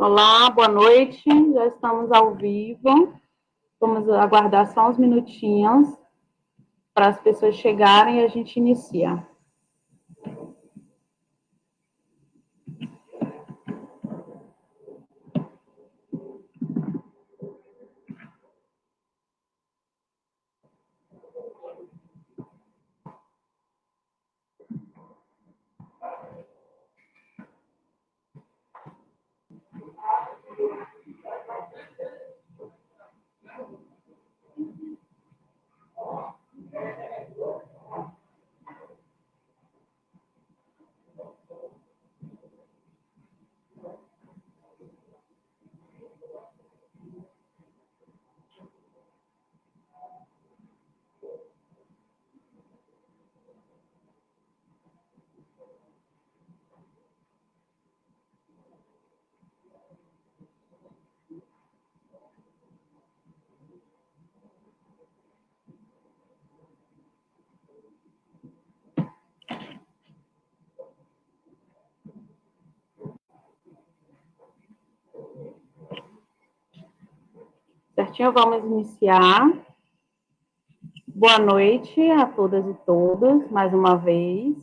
Olá, boa noite. Já estamos ao vivo. Vamos aguardar só uns minutinhos para as pessoas chegarem e a gente inicia. Certinho, vamos iniciar. Boa noite a todas e todos, mais uma vez.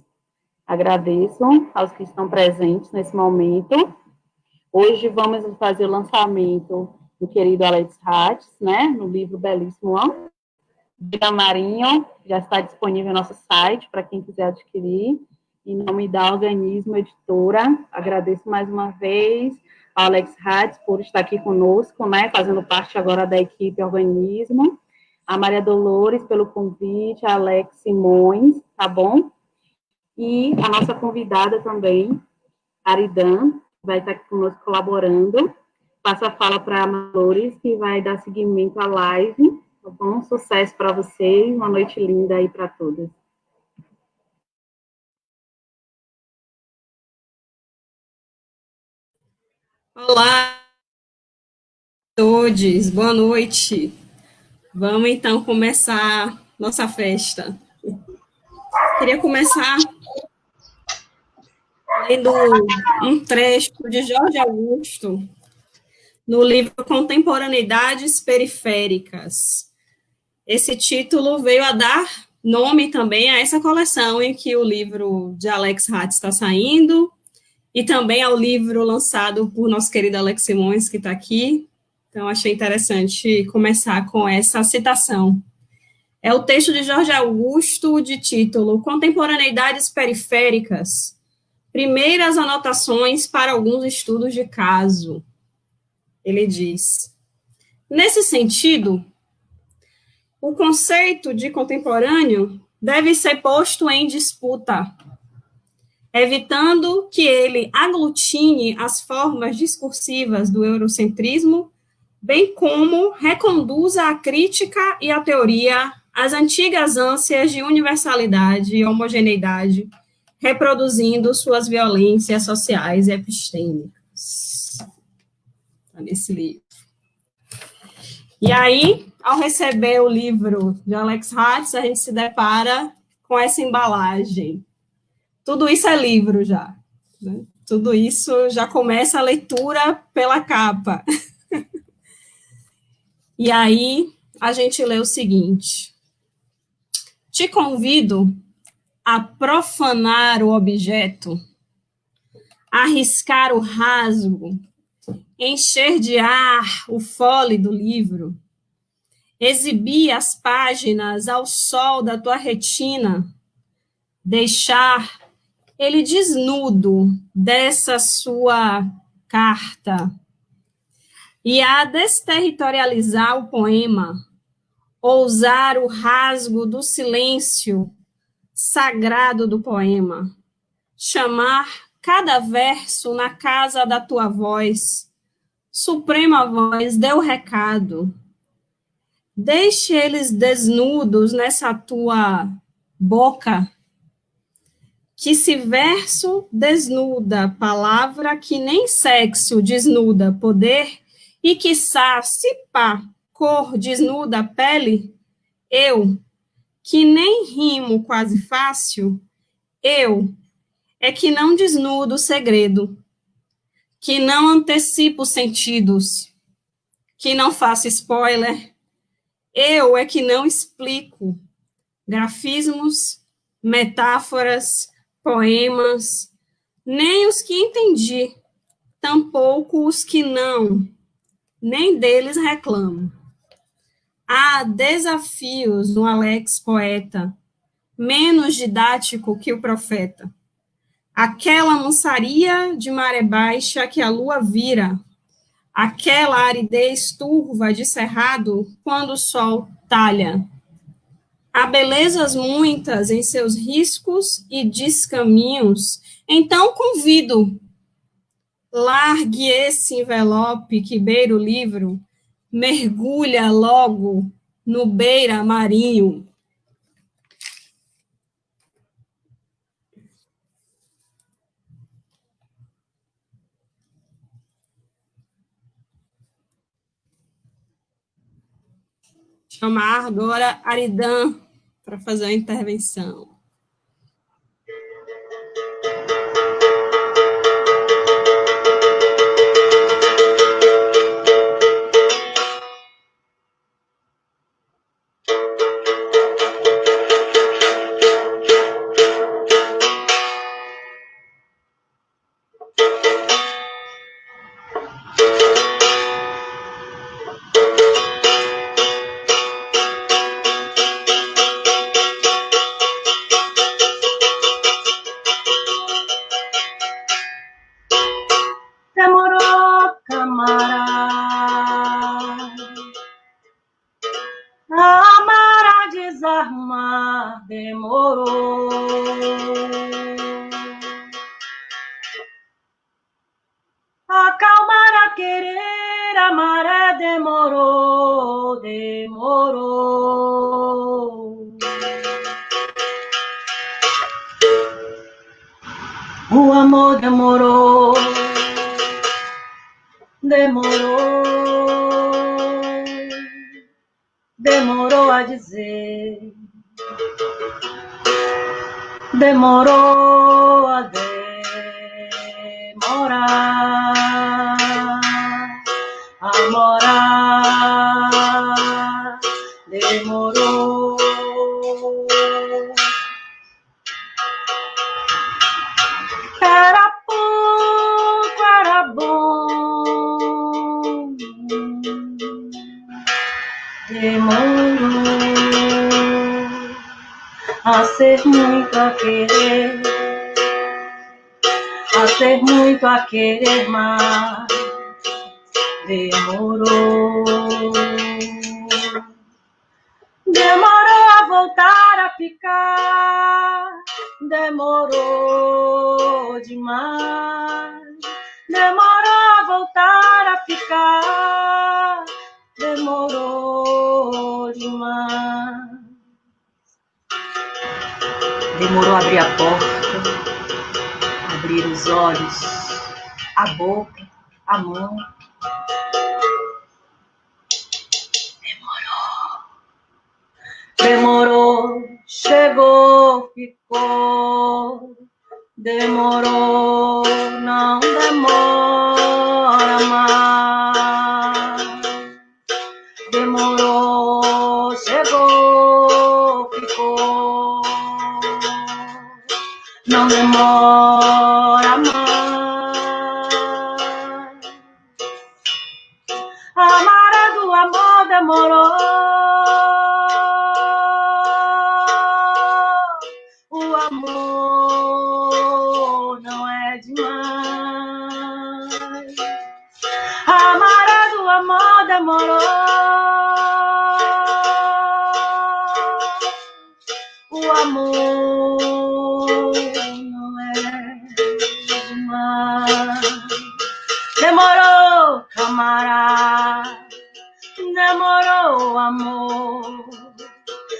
Agradeço aos que estão presentes nesse momento. Hoje vamos fazer o lançamento do querido Alex Hatz, né, no livro belíssimo Vida Marinho, já está disponível no nosso site para quem quiser adquirir. Em nome da Organismo Editora, agradeço mais uma vez ao Alex Hatz por estar aqui conosco, né, fazendo parte agora da equipe Organismo, a Maria Dolores pelo convite, a Alex Simões, tá bom? E a nossa convidada também, Aridan, vai estar aqui conosco colaborando. Passo a fala para a Dolores, que vai dar seguimento à live, tá bom? Sucesso para vocês, uma noite linda aí para todos. Olá a todos, boa noite. Vamos então começar nossa festa. Queria começar lendo um trecho de Jorge Augusto no livro Contemporaneidades Periféricas. Esse título veio a dar nome também a essa coleção em que o livro de Alex Hatz está saindo e também ao livro lançado por nosso querido Alex Simões, que está aqui. Então, achei interessante começar com essa citação. É o texto de Jorge Augusto, de título Contemporaneidades Periféricas, primeiras anotações para alguns estudos de caso. Ele diz: nesse sentido, o conceito de contemporâneo deve ser posto em disputa, evitando que ele aglutine as formas discursivas do eurocentrismo, bem como reconduza a crítica e a teoria às antigas ânsias de universalidade e homogeneidade, reproduzindo suas violências sociais e epistêmicas. Está nesse livro. E aí, ao receber o livro de Alex Hatz, a gente se depara com essa embalagem. Tudo isso é livro já. Né? Tudo isso já começa a leitura pela capa. E aí, a gente lê o seguinte: te convido a profanar o objeto, arriscar o rasgo, encher de ar o fole do livro, exibir as páginas ao sol da tua retina, deixar ele desnudo dessa sua carta e a desterritorializar o poema, ousar o rasgo do silêncio sagrado do poema, chamar cada verso na casa da tua voz, suprema voz, dê o recado, deixe eles desnudos nessa tua boca, que se verso desnuda palavra, que nem sexo desnuda poder, e quiçá, se pá, cor desnuda pele, eu, que nem rimo quase fácil, eu, é que não desnudo o segredo. que não antecipo sentidos, que não faço spoiler. Eu é que não explico grafismos, metáforas, poemas, nem os que entendi, tampouco os que não, nem deles reclamo. Há desafios no Alex poeta, menos didático que o profeta. Aquela mansaria de maré baixa que a lua vira, aquela aridez turva de cerrado quando o sol talha. Há belezas muitas em seus riscos e descaminhos, então convido, largue esse envelope que beira o livro, mergulha logo no beira marinho. Chamar agora Aridan para fazer a intervenção. Demorou, camarada, amar a desarmar, demorou. Acalmar a querer, a maré demorou, demorou. O amor demorou, demorou, demorou a dizer, demorou a demorar, a morar, demorou. Era pouco, era bom, demorou a ser muito a querer, a ser muito a querer mais, demorou. Demorou a voltar a ficar, demorou demais. Demorou a voltar a ficar, demorou demais. Demorou a abrir a porta, abrir os olhos, a boca, a mão. Demorou, chegou, ficou. Demorou, não demora mais. Demorou, chegou, ficou. Não demora mais. A maré do amor demorou. O amor não é demais. A maré do amor demorou. O amor não é demais. Demorou, camarada. Demorou, amor.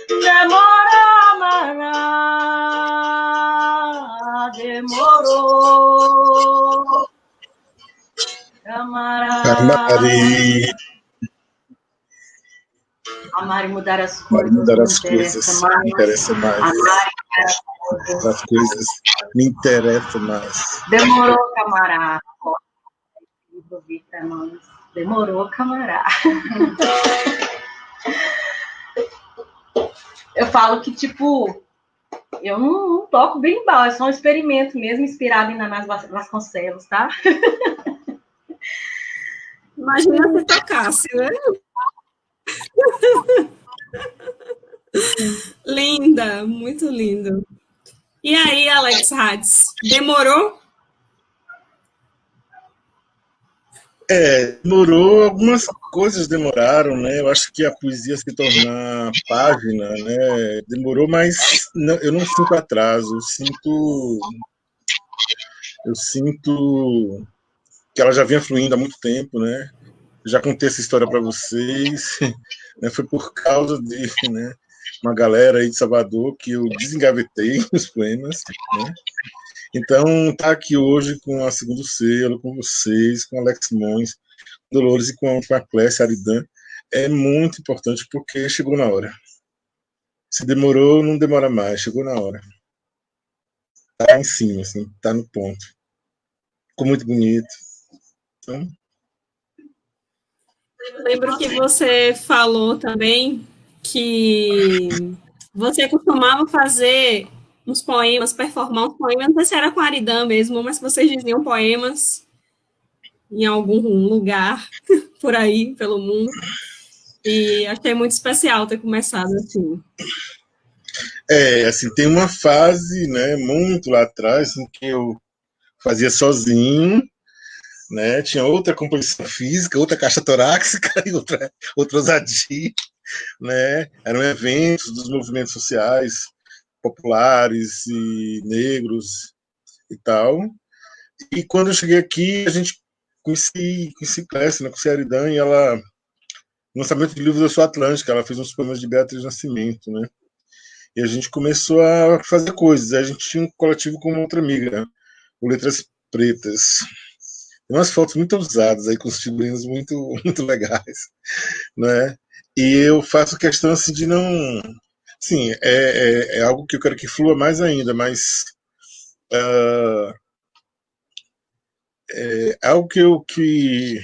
Demorou, amará, demorou, camarada. Amar e mudar as coisas. Mudar as coisas me interessa mais. Amar as coisas me interessam mais. Demorou, camarada. do Vi para nós. Demorou, camará. Eu falo que, tipo, eu não toco berimbau, é só um experimento mesmo, inspirado em Nanás Vasconcelos, tá? Imagina se tocasse, né? Linda, muito lindo. E aí, Alex Hades, demorou? Demorou, algumas coisas demoraram, né? Eu acho que a poesia se tornar página, né? Demorou, mas eu não sinto atraso, eu sinto que ela já vinha fluindo há muito tempo, né? Já contei essa história para vocês, né? Foi por causa de, né, uma galera aí de Salvador que eu desengavetei os poemas, né? Então, tá aqui hoje com a Segundo Selo, com vocês, com Alex Simões, Dolores e com a Clécia Aridan, é muito importante porque chegou na hora. Se demorou, não demora mais, chegou na hora. Tá em cima, assim, tá no ponto. Ficou muito bonito. Então, Eu lembro que você falou também que você costumava fazer uns poemas, performar uns poemas, não sei se era com a Aridan mesmo, mas vocês diziam poemas em algum lugar por aí, pelo mundo. E achei muito especial ter começado assim. assim, tem uma fase, né, muito lá atrás, em que eu fazia sozinho, né, tinha outra composição física, outra caixa torácica e outra ousadia, né, eram eventos dos movimentos sociais populares e negros e tal. E quando eu cheguei aqui, a gente conheci Clécia, né, conheci a Aridan, e ela, no lançamento do livro da Sua Atlântica, ela fez uns poemas de Beatriz Nascimento, né? E a gente começou a fazer coisas. A gente tinha um coletivo com uma outra amiga, o Letras Pretas. Tem umas fotos muito ousadas aí, com os figurinos muito, muito legais, né? E eu faço questão assim de não. Sim, é algo que eu quero que flua mais ainda, mas é algo que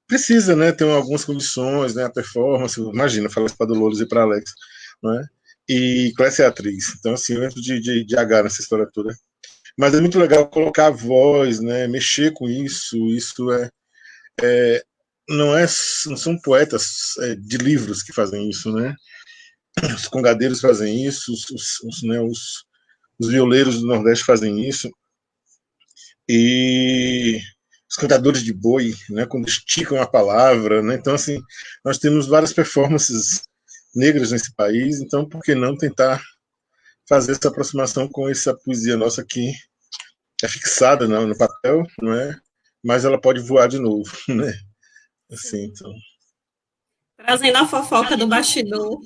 precisa, né? Tem algumas condições, né? A performance, imagina, falar para Dolores e para Alex, não é? E Clécia é atriz, então assim, eu entro de H nessa história toda. Mas é muito legal colocar a voz, né? Mexer com isso, é não não são poetas de livros que fazem isso, né? Os congadeiros fazem isso, os violeiros do Nordeste fazem isso, e os cantadores de boi, né, quando esticam a palavra, né? Então assim, nós temos várias performances negras nesse país, então por que não tentar fazer essa aproximação com essa poesia nossa que é fixada no papel, não é? Mas ela pode voar de novo, né? Assim, então. Trazendo a fofoca do bastidor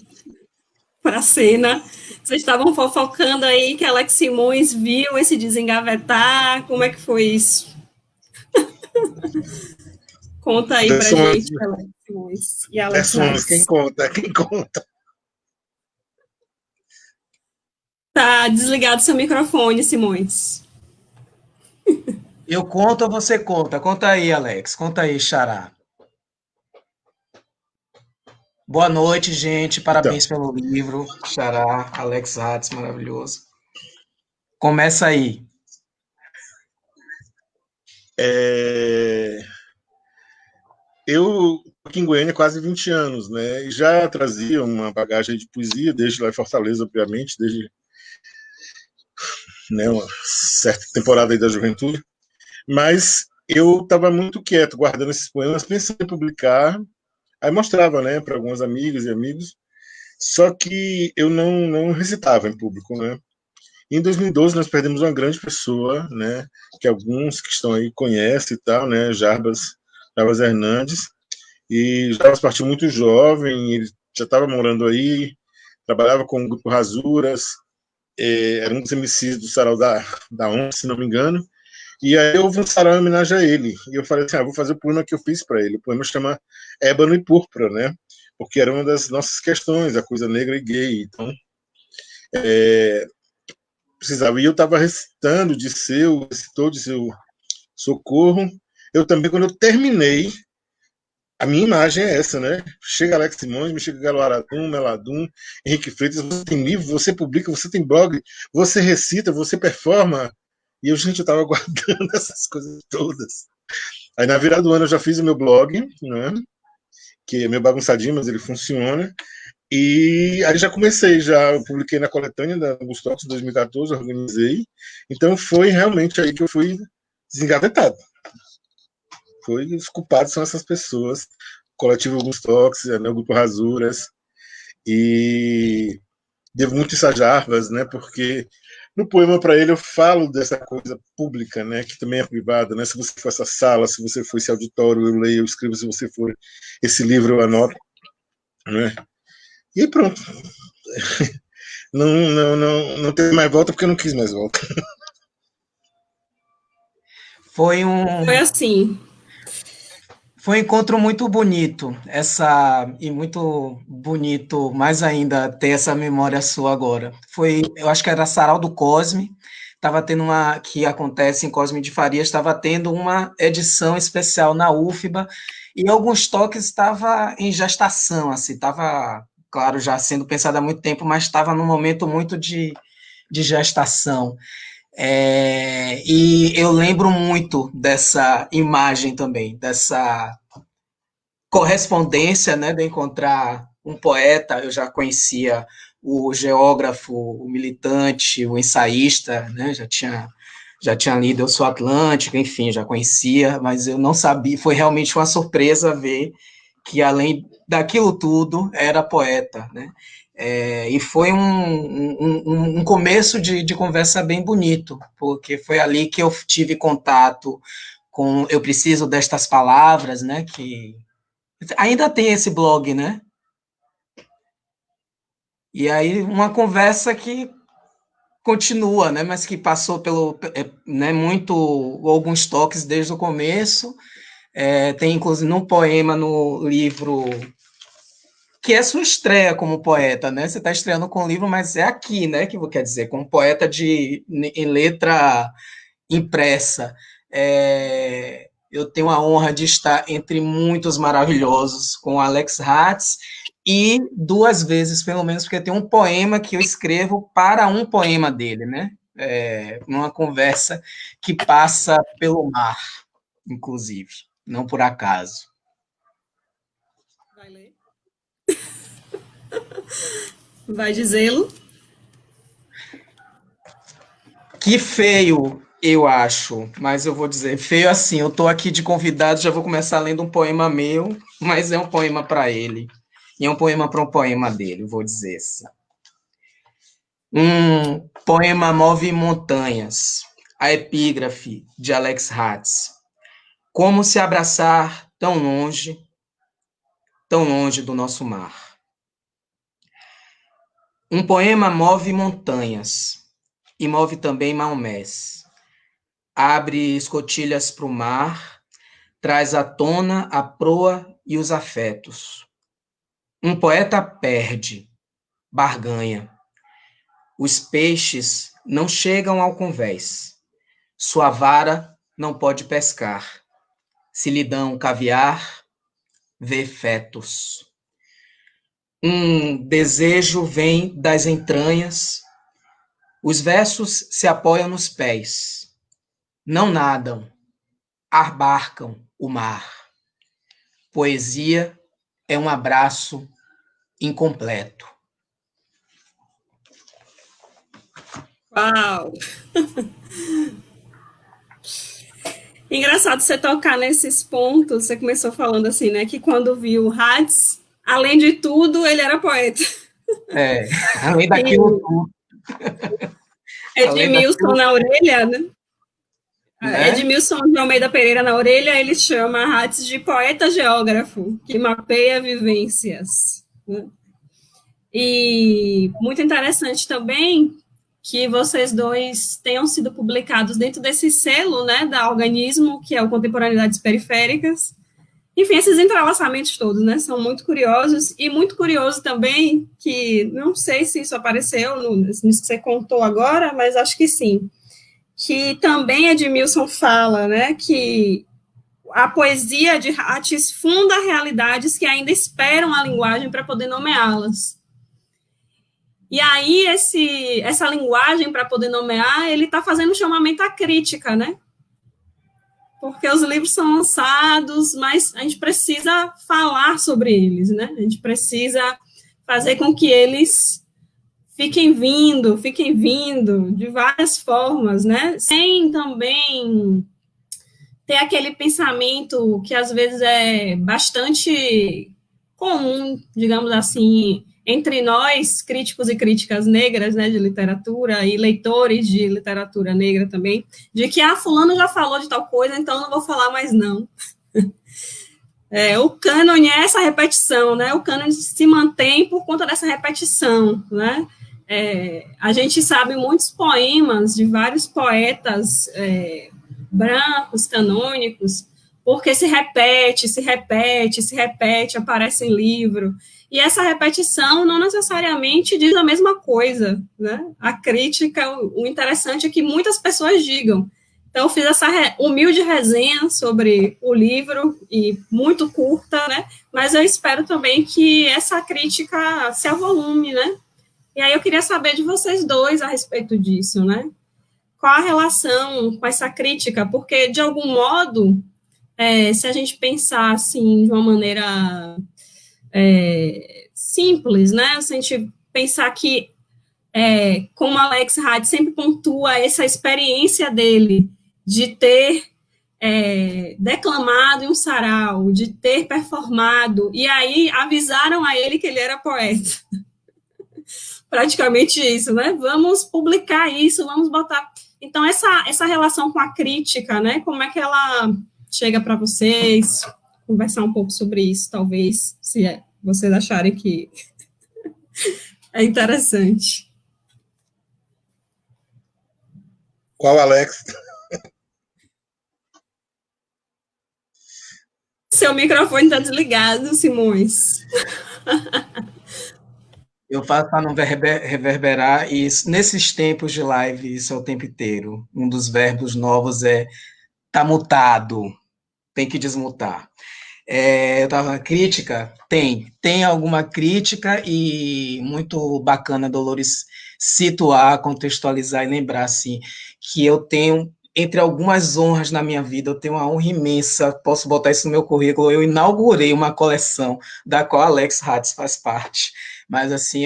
para a cena. Vocês estavam fofocando aí que Alex Simões viu esse desengavetar. Como é que foi isso? Conta aí pra gente, Alex Simões e Alex Hades. Quem conta? Quem conta? Tá desligado seu microfone, Simões. Eu conto ou você conta? Conta aí, Alex. Conta aí, Xará. Boa noite, gente. Parabéns pelo livro. Xará, Alex Hades, maravilhoso. Começa aí. Eu aqui em Goiânia há quase 20 anos, né? E já trazia uma bagagem de poesia, desde lá em Fortaleza, obviamente, desde, né, uma certa temporada aí da juventude. Mas eu estava muito quieto, guardando esses poemas, pensando em publicar. Aí mostrava, né, para algumas amigas e amigos. Só que eu não recitava em público, né? Em 2012 nós perdemos uma grande pessoa, né, que alguns que estão aí conhecem e tal, né, Jarbas Hernandes. E Jarbas partiu muito jovem, ele já estava morando aí, trabalhava com o grupo Rasuras, era um dos MCs do Sarau da ONU, se não me engano. E aí houve um sarau em homenagem a ele. E eu falei assim, vou fazer o poema que eu fiz para ele. O poema chama Ébano e Púrpura, né? Porque era uma das nossas questões, a coisa negra e gay. Então, precisava. E eu estava recitando de seu Socorro, eu também, quando eu terminei, a minha imagem é essa, né? Chega Alex Simões, me chega Galo Aradum, Meladum, Henrique Freitas, você tem livro, você publica, você tem blog, você recita, você performa. E eu, gente, eu tava guardando essas coisas todas. Aí na virada do ano eu já fiz o meu blog, né? Que é meio bagunçadinho, mas ele funciona. E aí já comecei, eu publiquei na coletânea da Gustox 2014, organizei. Então foi realmente aí que eu fui desengavetado. Os culpados são essas pessoas, o coletivo Gustox, né, o grupo Rasuras, e devo muito isso a Jarbas, né, porque no poema para ele eu falo dessa coisa pública, né, que também é privada, né, se você for essa sala, se você for esse auditório, eu leio, eu escrevo, se você for esse livro, eu anoto, né, e pronto. Não tem mais volta porque eu não quis mais volta. Foi assim. Foi um encontro muito bonito, e muito bonito, mais ainda, ter essa memória sua agora. Eu acho que era Sarau do Cosme, estava tendo que acontece em Cosme de Farias, estava tendo uma edição especial na UFBA, e alguns toques estava em gestação, assim, estava, claro, já sendo pensado há muito tempo, mas estava num momento muito de gestação. E eu lembro muito dessa imagem também, dessa correspondência, né, de encontrar um poeta. Eu já conhecia o geógrafo, o militante, o ensaísta, né, já tinha lido Eu Sou Atlântico, enfim, já conhecia, mas eu não sabia, foi realmente uma surpresa ver que, além daquilo tudo, era poeta, né? E foi um começo de conversa bem bonito, porque foi ali que eu tive contato com Eu Preciso Destas Palavras, né? Que ainda tem esse blog, né? E aí uma conversa que continua, né? Mas que passou né, alguns toques desde o começo. Tem inclusive um poema no livro que é sua estreia como poeta, né? Você está estreando com o livro, mas é aqui, né? Que quer dizer, como poeta em letra impressa. Eu tenho a honra de estar entre muitos maravilhosos com Alex Hatz, e 2 vezes, pelo menos, porque tem um poema que eu escrevo para um poema dele, né? Numa conversa que passa pelo mar, inclusive, não por acaso. Vai ler? Vai dizê-lo? Que feio, eu acho, mas eu vou dizer, feio assim, eu tô aqui de convidado, já vou começar lendo um poema meu, mas é um poema para ele, e é um poema para um poema dele, vou dizer assim. Um poema move montanhas, a epígrafe de Alex Hatz. Como se abraçar tão longe do nosso mar. Um poema move montanhas, e move também Maomés. Abre escotilhas para o mar, traz à tona a proa e os afetos. Um poeta perde, barganha. Os peixes não chegam ao convés. Sua vara não pode pescar. Se lhe dão caviar, vê fetos. Um desejo vem das entranhas. Os versos se apoiam nos pés. Não nadam, abarcam o mar. Poesia é um abraço incompleto. Uau! Engraçado você tocar nesses pontos. Você começou falando assim, né? Que quando viu o Hatz, além de tudo, ele era poeta. Além daquilo tudo. Edmilson na orelha, né? Edmilson de Almeida Pereira na orelha, ele chama Hatz de poeta geógrafo, que mapeia vivências. Né? E muito interessante também que vocês dois tenham sido publicados dentro desse selo, né, da Organismo, que é o Contemporaneidades Periféricas. Enfim, esses entrelaçamentos todos, né, são muito curiosos, e muito curioso também que, não sei se isso apareceu nisso que você contou agora, mas acho que sim, que também Edmilson fala, né, que a poesia de Hatch funda realidades que ainda esperam a linguagem para poder nomeá-las. E aí, essa linguagem para poder nomear, ele está fazendo um chamamento à crítica, né? Porque os livros são lançados, mas a gente precisa falar sobre eles, né? A gente precisa fazer com que eles fiquem vindo de várias formas, né? Sem também ter aquele pensamento que às vezes é bastante comum, digamos assim, entre nós, críticos e críticas negras, né, de literatura, e leitores de literatura negra também, de que, fulano já falou de tal coisa, então eu não vou falar mais não. O cânone é essa repetição, né, o cânone se mantém por conta dessa repetição, né, a gente sabe muitos poemas de vários poetas brancos, canônicos, porque se repete, aparece em livro, e essa repetição não necessariamente diz a mesma coisa, né? A crítica, o interessante é que muitas pessoas digam. Então, eu fiz essa humilde resenha sobre o livro, e muito curta, né? Mas eu espero também que essa crítica se avolume, né? E aí eu queria saber de vocês dois a respeito disso, né? Qual a relação com essa crítica? Porque, de algum modo, se a gente pensar assim, de uma maneira simples, né? Se a gente pensar que, como Alex Hatch sempre pontua essa experiência dele de ter declamado em um sarau, de ter performado, e aí avisaram a ele que ele era poeta. Praticamente isso, né? Vamos publicar isso, vamos botar... Então, essa relação com a crítica, né? Como é que ela chega para vocês? Conversar um pouco sobre isso, talvez, se vocês acharem que é interessante. Qual, Alex? Seu microfone está desligado, Simões. Eu faço para não reverberar, e nesses tempos de live, isso é o tempo inteiro. Um dos verbos novos é tá mutado, tem que desmutar. Eu estava crítica? Tem alguma crítica, e muito bacana, Dolores, situar, contextualizar e lembrar, assim, que eu tenho, entre algumas honras na minha vida, eu tenho uma honra imensa, posso botar isso no meu currículo, eu inaugurei uma coleção da qual Alex Hatch faz parte, mas, assim,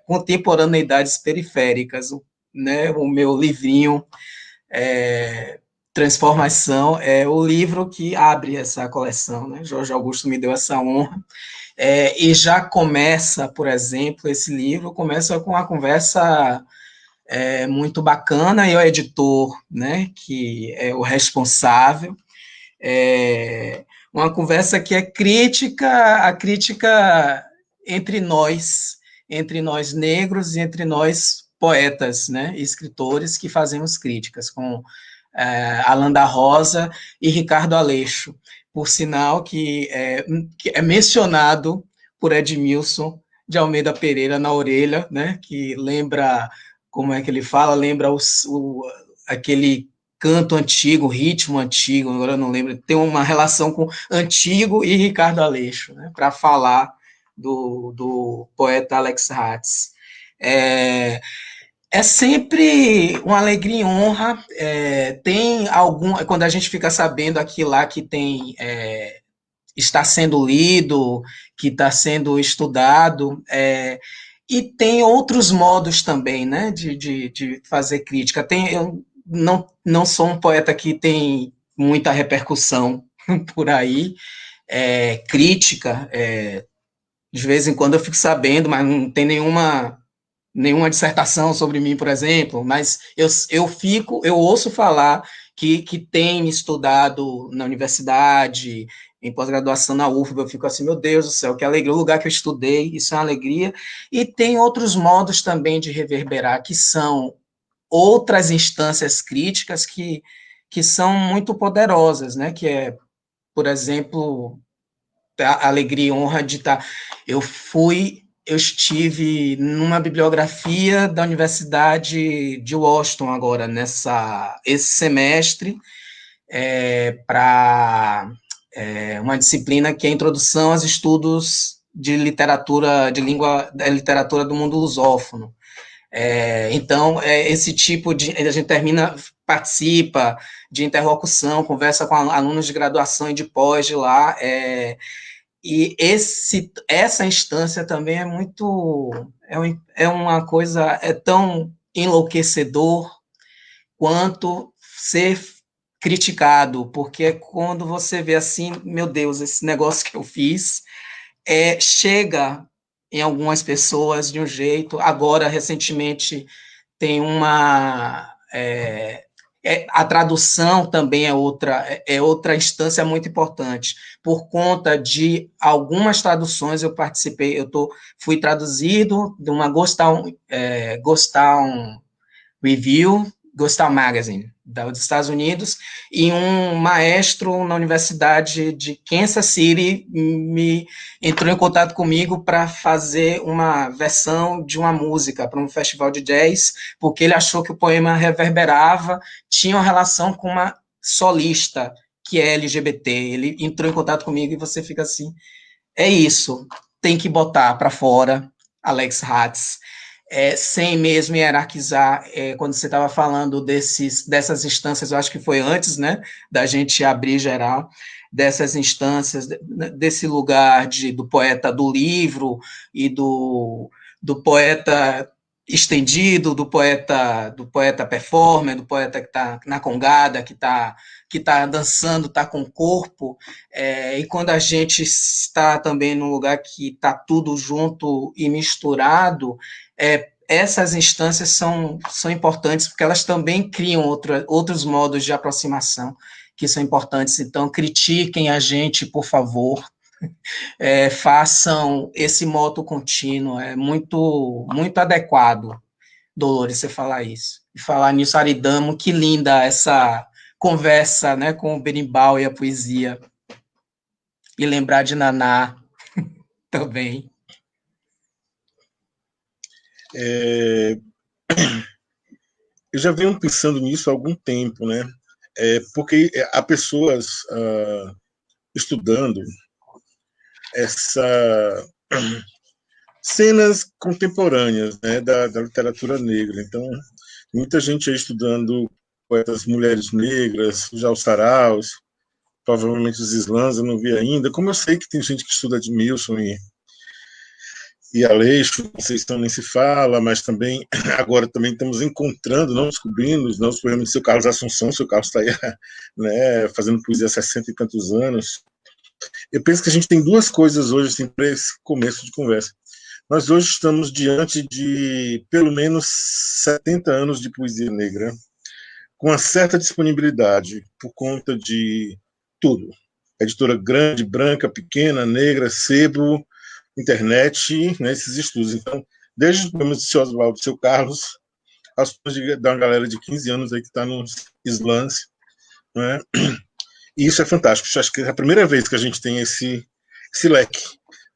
Contemporaneidades Periféricas, né, o meu livrinho, Transformação, é o livro que abre essa coleção, né? Jorge Augusto me deu essa honra, e já começa, por exemplo, esse livro começa com uma conversa muito bacana, e o editor, né, que é o responsável, uma conversa que é a crítica entre nós negros e entre nós poetas, né, escritores que fazemos críticas, com Alan da Rosa e Ricardo Aleixo, por sinal que é mencionado por Edmilson de Almeida Pereira na orelha, né, que lembra, como é que ele fala, lembra aquele canto antigo, ritmo antigo, agora eu não lembro, tem uma relação com Antigo e Ricardo Aleixo, né, para falar do poeta Alex Hatch. É sempre uma alegria e honra. Tem quando a gente fica sabendo aqui lá que está sendo lido, que está sendo estudado, e tem outros modos também, né, de fazer crítica. Eu não sou um poeta que tem muita repercussão por aí, crítica, de vez em quando eu fico sabendo, mas não tem nenhuma dissertação sobre mim, por exemplo, mas eu ouço falar que tem estudado na universidade, em pós-graduação na UFBA, eu fico assim, meu Deus do céu, que alegria, o lugar que eu estudei, isso é uma alegria, e tem outros modos também de reverberar, que são outras instâncias críticas que são muito poderosas, né, que é, por exemplo, a alegria e honra de estar... Eu estive numa bibliografia da Universidade de Washington agora, esse semestre, para uma disciplina que é a Introdução aos Estudos de Literatura, da literatura do mundo lusófono. Então, esse tipo de... A gente participa de interlocução, conversa com alunos de graduação e de pós de lá, e essa instância também é muito... uma coisa... É tão enlouquecedor quanto ser criticado, porque é quando você vê assim, meu Deus, esse negócio que eu fiz chega em algumas pessoas de um jeito. Agora, recentemente, tem a tradução também é outra instância muito importante. Por conta de algumas traduções, eu participei, fui traduzido de uma Ghost Town Review, Ghost Town Magazine, dos Estados Unidos, e um maestro na Universidade de Kansas City me entrou em contato comigo para fazer uma versão de uma música para um festival de jazz, porque ele achou que o poema reverberava, tinha uma relação com uma solista que é LGBT. Ele entrou em contato comigo e você fica assim, é isso, tem que botar para fora, Alex Hatz. Sem mesmo hierarquizar, quando você estava falando dessas instâncias, eu acho que foi antes, né, da gente abrir geral, dessas instâncias, desse lugar do poeta do livro e do poeta estendido, do poeta performer, do poeta que está na congada, que está dançando, está com o corpo, e quando a gente está também num lugar que está tudo junto e misturado, essas instâncias são importantes, porque elas também criam outros modos de aproximação que são importantes. Então, critiquem a gente, por favor, façam esse moto contínuo, é muito, muito adequado, Dolores, você falar isso. E falar nisso, Aridamo, que linda essa conversa, né, com o berimbau e a poesia. E lembrar de Naná também. Eu já venho pensando nisso há algum tempo, né? Porque há pessoas estudando cenas contemporâneas, né, da literatura negra. Então, muita gente aí estudando poetas mulheres negras, já os saraus, provavelmente os slams, eu não vi ainda. Como eu sei que tem gente que estuda Edmilson e Aleixo, Conceição nem se fala, mas também agora também estamos encontrando, não descobrindo, não os poemas do seu Carlos Assunção. Seu Carlos está aí, né, fazendo poesia há 60 e tantos anos. Eu penso que a gente tem duas coisas hoje assim, para esse começo de conversa. Nós hoje estamos diante de pelo menos 70 anos de poesia negra, com uma certa disponibilidade por conta de tudo. Editora grande, branca, pequena, negra, sebo, internet, né, esses estudos. Então, desde os poemas de seu Oswaldo, seu Carlos, aos poemas da uma galera de 15 anos aí que está nos slams, né? E isso é fantástico. Eu acho que é a primeira vez que a gente tem esse leque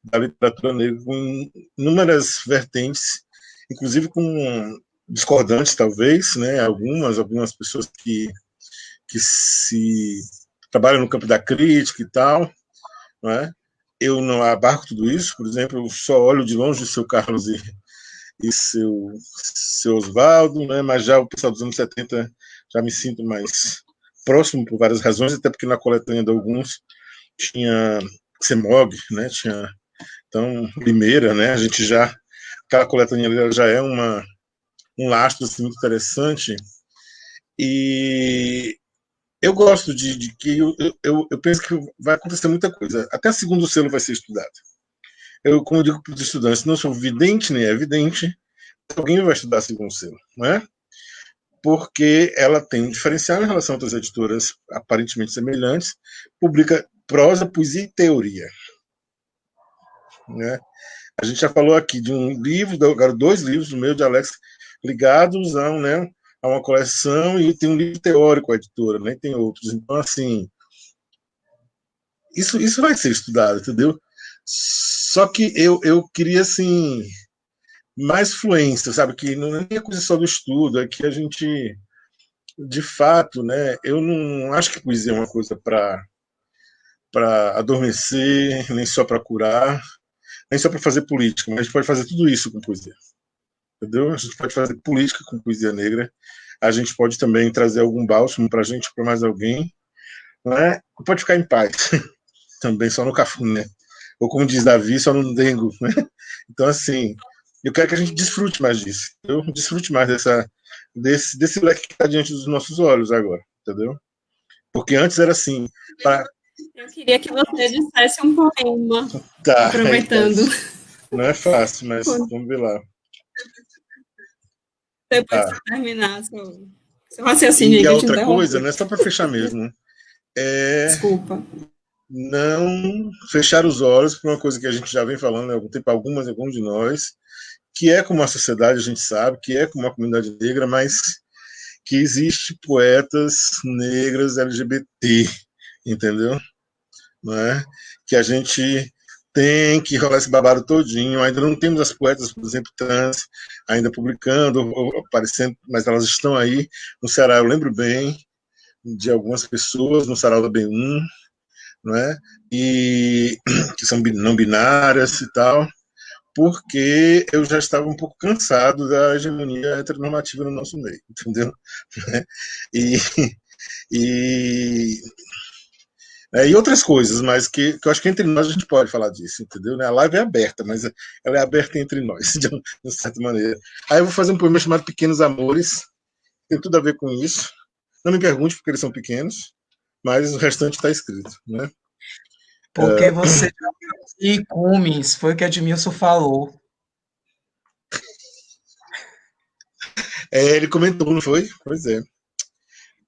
da literatura negra com inúmeras vertentes, inclusive com discordantes, talvez, né? Algumas pessoas que se trabalham no campo da crítica e tal, né? Eu não abarco tudo isso, por exemplo, eu só olho de longe o seu Carlos e seu Oswaldo, né? Mas já o pessoal dos anos 70 já me sinto mais próximo por várias razões, até porque na coletânea de alguns tinha Semog, né? Tinha então Limeira, né? A gente já aquela coletânea já é um lastro assim, muito interessante, e eu gosto de que eu penso que vai acontecer muita coisa. Até segundo selo vai ser estudado. Eu, como eu digo para os estudantes, não sou vidente nem evidente, alguém vai estudar segundo selo, não é? Porque ela tem um diferencial em relação a outras editoras aparentemente semelhantes, publica prosa, poesia e teoria, né? A gente já falou aqui de um livro, agora 2 livros do meu de Alex ligados a uma coleção, e tem um livro teórico a editora, né? Tem outros. Então, assim, isso vai ser estudado, entendeu? Só que eu queria, assim, mais fluência, sabe? Que não é nem a coisa só do estudo, é que a gente de fato, né, eu não acho que poesia é uma coisa para adormecer, nem só para curar, nem só para fazer política, mas a gente pode fazer tudo isso com poesia, entendeu? A gente pode fazer política com poesia negra, a gente pode também trazer algum bálsamo para a gente, para mais alguém, né? Pode ficar em paz, também só no cafuné, ou como diz Davi, só no dengo, né? Então, assim, eu quero que a gente desfrute mais disso, eu desfrute mais desse leque que está diante dos nossos olhos agora, entendeu? Porque antes era assim, Eu queria que você dissesse um poema, tá, aproveitando. Não é fácil, mas vamos ver lá. Depois que terminar seu raciocínio. E a outra coisa, não é só para fechar mesmo, Desculpa. Não fechar os olhos para uma coisa que a gente já vem falando há algum tempo, alguns de nós, que é como a sociedade, a gente sabe, que é como a comunidade negra, mas que existe poetas negras LGBT, entendeu? Não é? Que a gente tem que rolar esse babado todinho. Ainda não temos as poetas, por exemplo, trans, ainda publicando, ou aparecendo, mas elas estão aí. No Ceará, eu lembro bem de algumas pessoas, no Sarau da B1, não é? E que são não binárias e tal, porque eu já estava um pouco cansado da hegemonia heteronormativa no nosso meio, entendeu? E outras coisas, mas que eu acho que entre nós a gente pode falar disso, entendeu? A live é aberta, mas ela é aberta entre nós, de uma certa maneira. Aí eu vou fazer um poema chamado Pequenos Amores, tem tudo a ver com isso. Não me pergunte porque eles são pequenos, mas o restante está escrito, né? Porque você e cumes, foi o que Edmilson falou. Ele comentou, não foi? Pois é.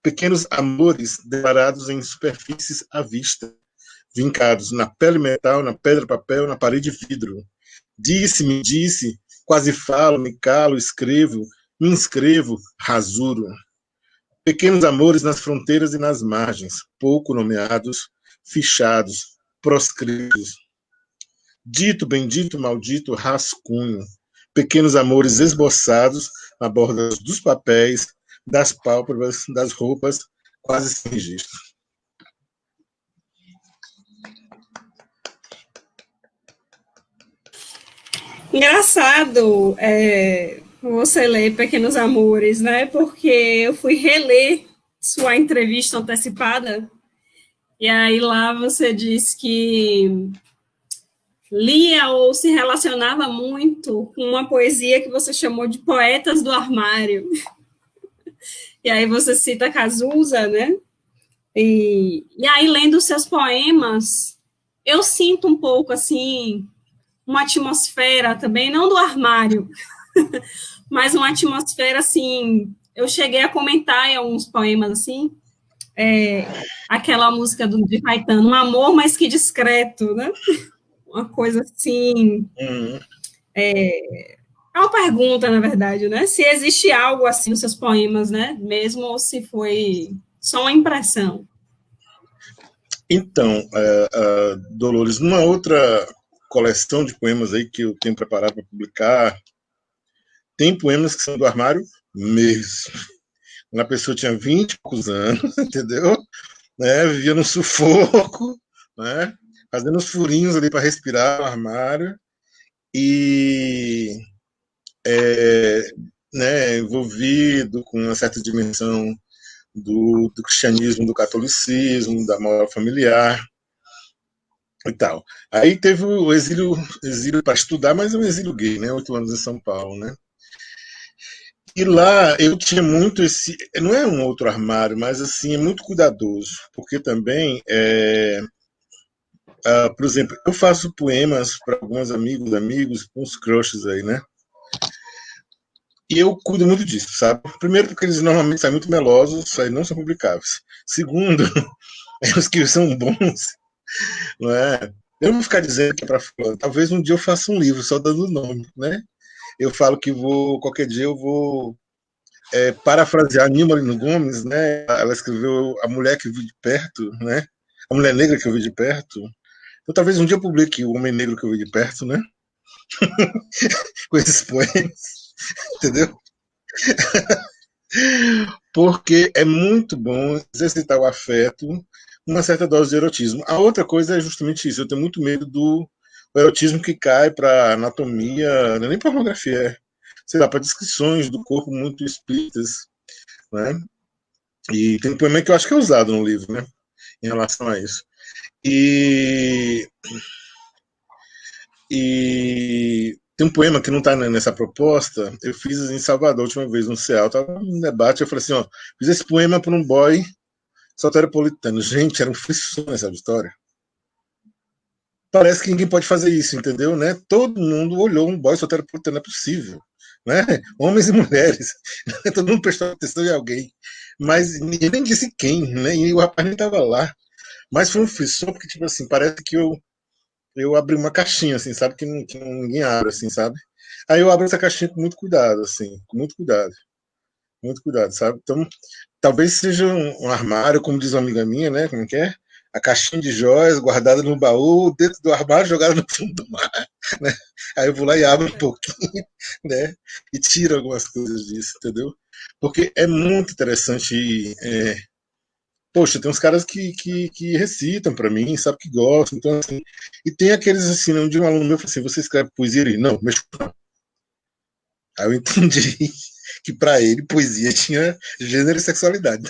Pequenos amores declarados em superfícies à vista, vincados na pele metal, na pedra papel, na parede vidro. Disse-me, disse, quase falo, me calo, escrevo, me inscrevo, rasuro. Pequenos amores nas fronteiras e nas margens, pouco nomeados, fichados, proscritos. Dito, bendito, maldito, rascunho. Pequenos amores esboçados na borda dos papéis, das pálpebras, das roupas, quase sem registro. Engraçado você ler Pequenos Amores, né? Porque eu fui reler sua entrevista antecipada e aí lá você diz que lia ou se relacionava muito com uma poesia que você chamou de Poetas do Armário. E aí você cita Cazuza, né? E aí, lendo seus poemas, eu sinto um pouco, assim, uma atmosfera também, não do armário, mas uma atmosfera, assim, eu cheguei a comentar em alguns poemas, assim, aquela música de Caetano, um amor, mas que discreto, né? Uma coisa assim... É uma pergunta, na verdade, né? Se existe algo assim nos seus poemas, né? Mesmo ou se foi só uma impressão. Então, Dolores, numa outra coleção de poemas aí que eu tenho preparado para publicar, tem poemas que são do armário mesmo. Quando a pessoa tinha 20 e poucos anos, entendeu? Né? Vivia no sufoco, né? Fazendo os furinhos ali para respirar no armário e né, envolvido com uma certa dimensão do cristianismo, do catolicismo, da moral familiar e tal. Aí teve o exílio para estudar, mas é um exílio gay, né? 8 anos em São Paulo, né? E lá eu tinha muito esse... Não é um outro armário, mas assim, é muito cuidadoso, porque também, por exemplo, eu faço poemas para alguns amigos, uns crushes aí, né? E eu cuido muito disso, sabe? Primeiro, porque eles normalmente saem muito melosos, aí não são publicáveis. Segundo, os que são bons, não é? Eu não vou ficar dizendo que é para fulano. Talvez um dia eu faça um livro só dando o nome, né? Eu falo que qualquer dia eu vou parafrasear Nilma Lino Gomes, né? Ela escreveu A Mulher que Eu Vi de Perto, né? A Mulher Negra que Eu Vi de Perto. Então talvez um dia eu publique O Homem Negro que Eu Vi de Perto, né? Com esses poemas. Entendeu? porque é muito bom exercitar o afeto, uma certa dose de erotismo. A outra coisa é justamente isso, eu tenho muito medo do erotismo que cai para anatomia, não é nem pornografia, sei lá, para descrições do corpo muito explícitas, né? E tem um poema que eu acho que é usado no livro, né? Em relação a isso. E, e tem um poema que não está nessa proposta. Eu fiz em Salvador a última vez, no CEAL, estava num debate. Eu falei assim: ó, fiz esse poema para um boy soteropolitano. Gente, era um frisson essa história. Parece que ninguém pode fazer isso, entendeu? Né? Todo mundo olhou um boy soteropolitano, é possível. Né? Homens e mulheres. Todo mundo prestou atenção em alguém. Mas ninguém nem disse quem, né? E o rapaz nem estava lá. Mas foi um frisson, porque, tipo assim, parece que eu abri uma caixinha, assim, sabe? Que ninguém abre, assim, sabe? Aí eu abro essa caixinha com muito cuidado, assim, com muito cuidado, sabe? Então, talvez seja um armário, como diz uma amiga minha, né? Como que é? A caixinha de joias guardada no baú, dentro do armário, jogada no fundo do mar, né? Aí eu vou lá e abro um pouquinho, né? E tiro algumas coisas disso, entendeu? Porque é muito interessante. Poxa, tem uns caras que recitam pra mim, sabe que gostam, então assim. E tem aqueles assim, de um aluno meu falou assim: você escreve poesia? Ele, não, mas não. Aí eu entendi que pra ele poesia tinha gênero e sexualidade,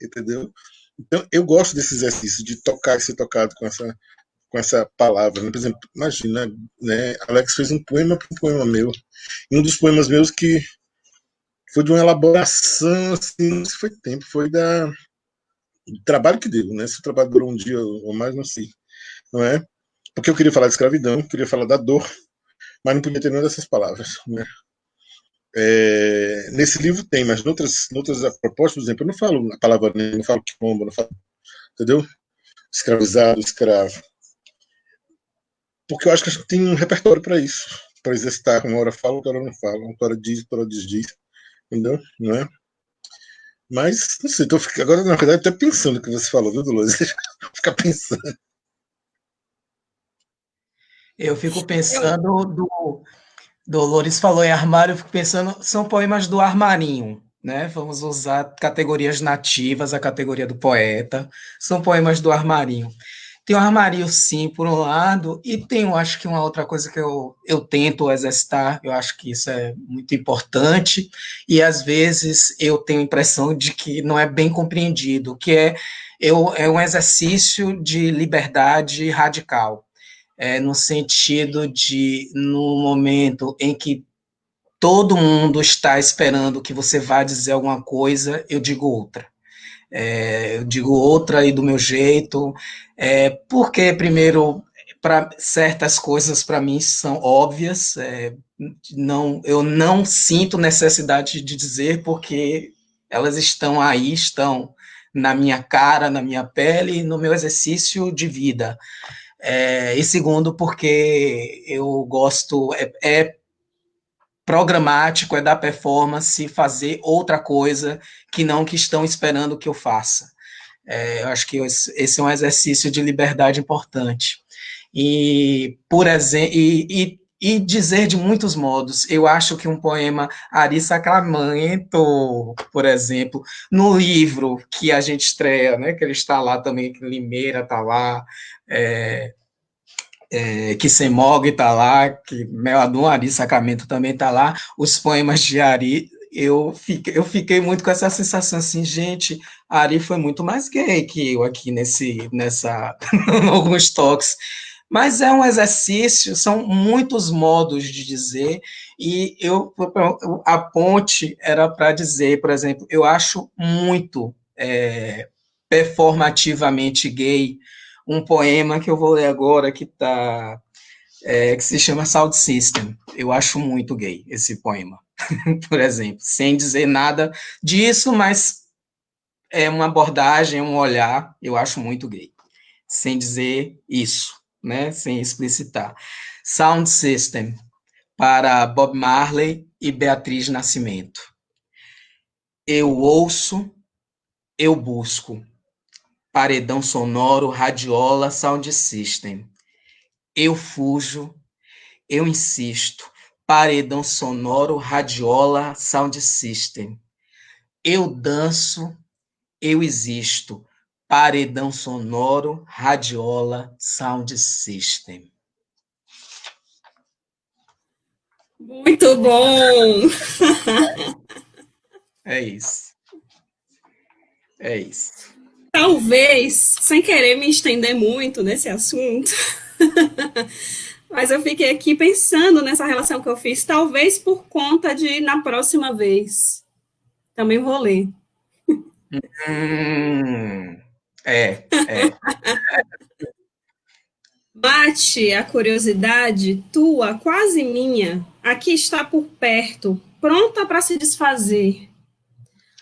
entendeu? Então eu gosto desse exercício de tocar e ser tocado com essa palavra. Né? Por exemplo, imagina, né? Alex fez um poema para um poema meu. E um dos poemas meus que foi de uma elaboração, assim, não sei se foi tempo, foi do trabalho que deu, né? Se o trabalho durou um dia ou mais, não sei. Não é? Porque eu queria falar de escravidão, queria falar da dor, mas não podia ter nenhuma dessas palavras. Né? Nesse livro tem, mas noutras propostas, por exemplo, eu não falo a palavra negro, não falo quilombo, não falo, entendeu? Escravizado, escravo. Porque eu acho que a gente tem um repertório para isso, para exercitar. Uma hora fala, outra hora não fala, uma hora diz, outra hora desdiz, entendeu? Não é? Mas, não sei, agora na verdade até pensando o que você falou, viu, Dolores? Deixa eu ficar pensando. Eu fico pensando Dolores falou em armário, eu fico pensando, são poemas do armarinho, né? Vamos usar categorias nativas, a categoria do poeta, são poemas do armarinho. Tem o armarinho, sim, por um lado, e tem, eu acho que uma outra coisa que eu tento exercitar, eu acho que isso é muito importante, e às vezes eu tenho a impressão de que não é bem compreendido, que é um exercício de liberdade radical, no sentido de, no momento em que todo mundo está esperando que você vá dizer alguma coisa, eu digo outra. Eu digo outra e do meu jeito, porque, primeiro, para certas coisas para mim são óbvias, eu não sinto necessidade de dizer porque elas estão aí, estão na minha cara, na minha pele, no meu exercício de vida. E segundo, porque eu gosto, programático, é da performance fazer outra coisa que não que estão esperando que eu faça. Eu acho que esse é um exercício de liberdade importante. E, por exemplo, e dizer de muitos modos. Eu acho que um poema Ari Sacramento, por exemplo, no livro que a gente estreia, né, que ele está lá também, que Limeira está lá, que Semog está lá, que Meladum Ari Sacramento também está lá, os poemas de Ari, eu fiquei muito com essa sensação assim, gente, Ari foi muito mais gay que eu aqui nessa alguns toques. Mas é um exercício, são muitos modos de dizer, e a ponte era para dizer, por exemplo, eu acho muito performativamente gay um poema que eu vou ler agora que se chama Sound System. Eu acho muito gay esse poema, por exemplo, sem dizer nada disso, mas é uma abordagem, um olhar, eu acho muito gay, sem dizer isso, né? Sem explicitar. Sound System, para Bob Marley e Beatriz Nascimento. Eu ouço, eu busco. Paredão sonoro, radiola, sound system. Eu fujo, eu insisto. Paredão sonoro, radiola, sound system. eu danço, eu existo. Paredão sonoro, radiola, sound system. Muito bom! É isso. É isso. Talvez, sem querer me estender muito nesse assunto, mas eu fiquei aqui pensando nessa relação que eu fiz, talvez por conta de, na próxima vez, também vou ler. É. Mate a curiosidade tua, quase minha, aqui está por perto, pronta para se desfazer.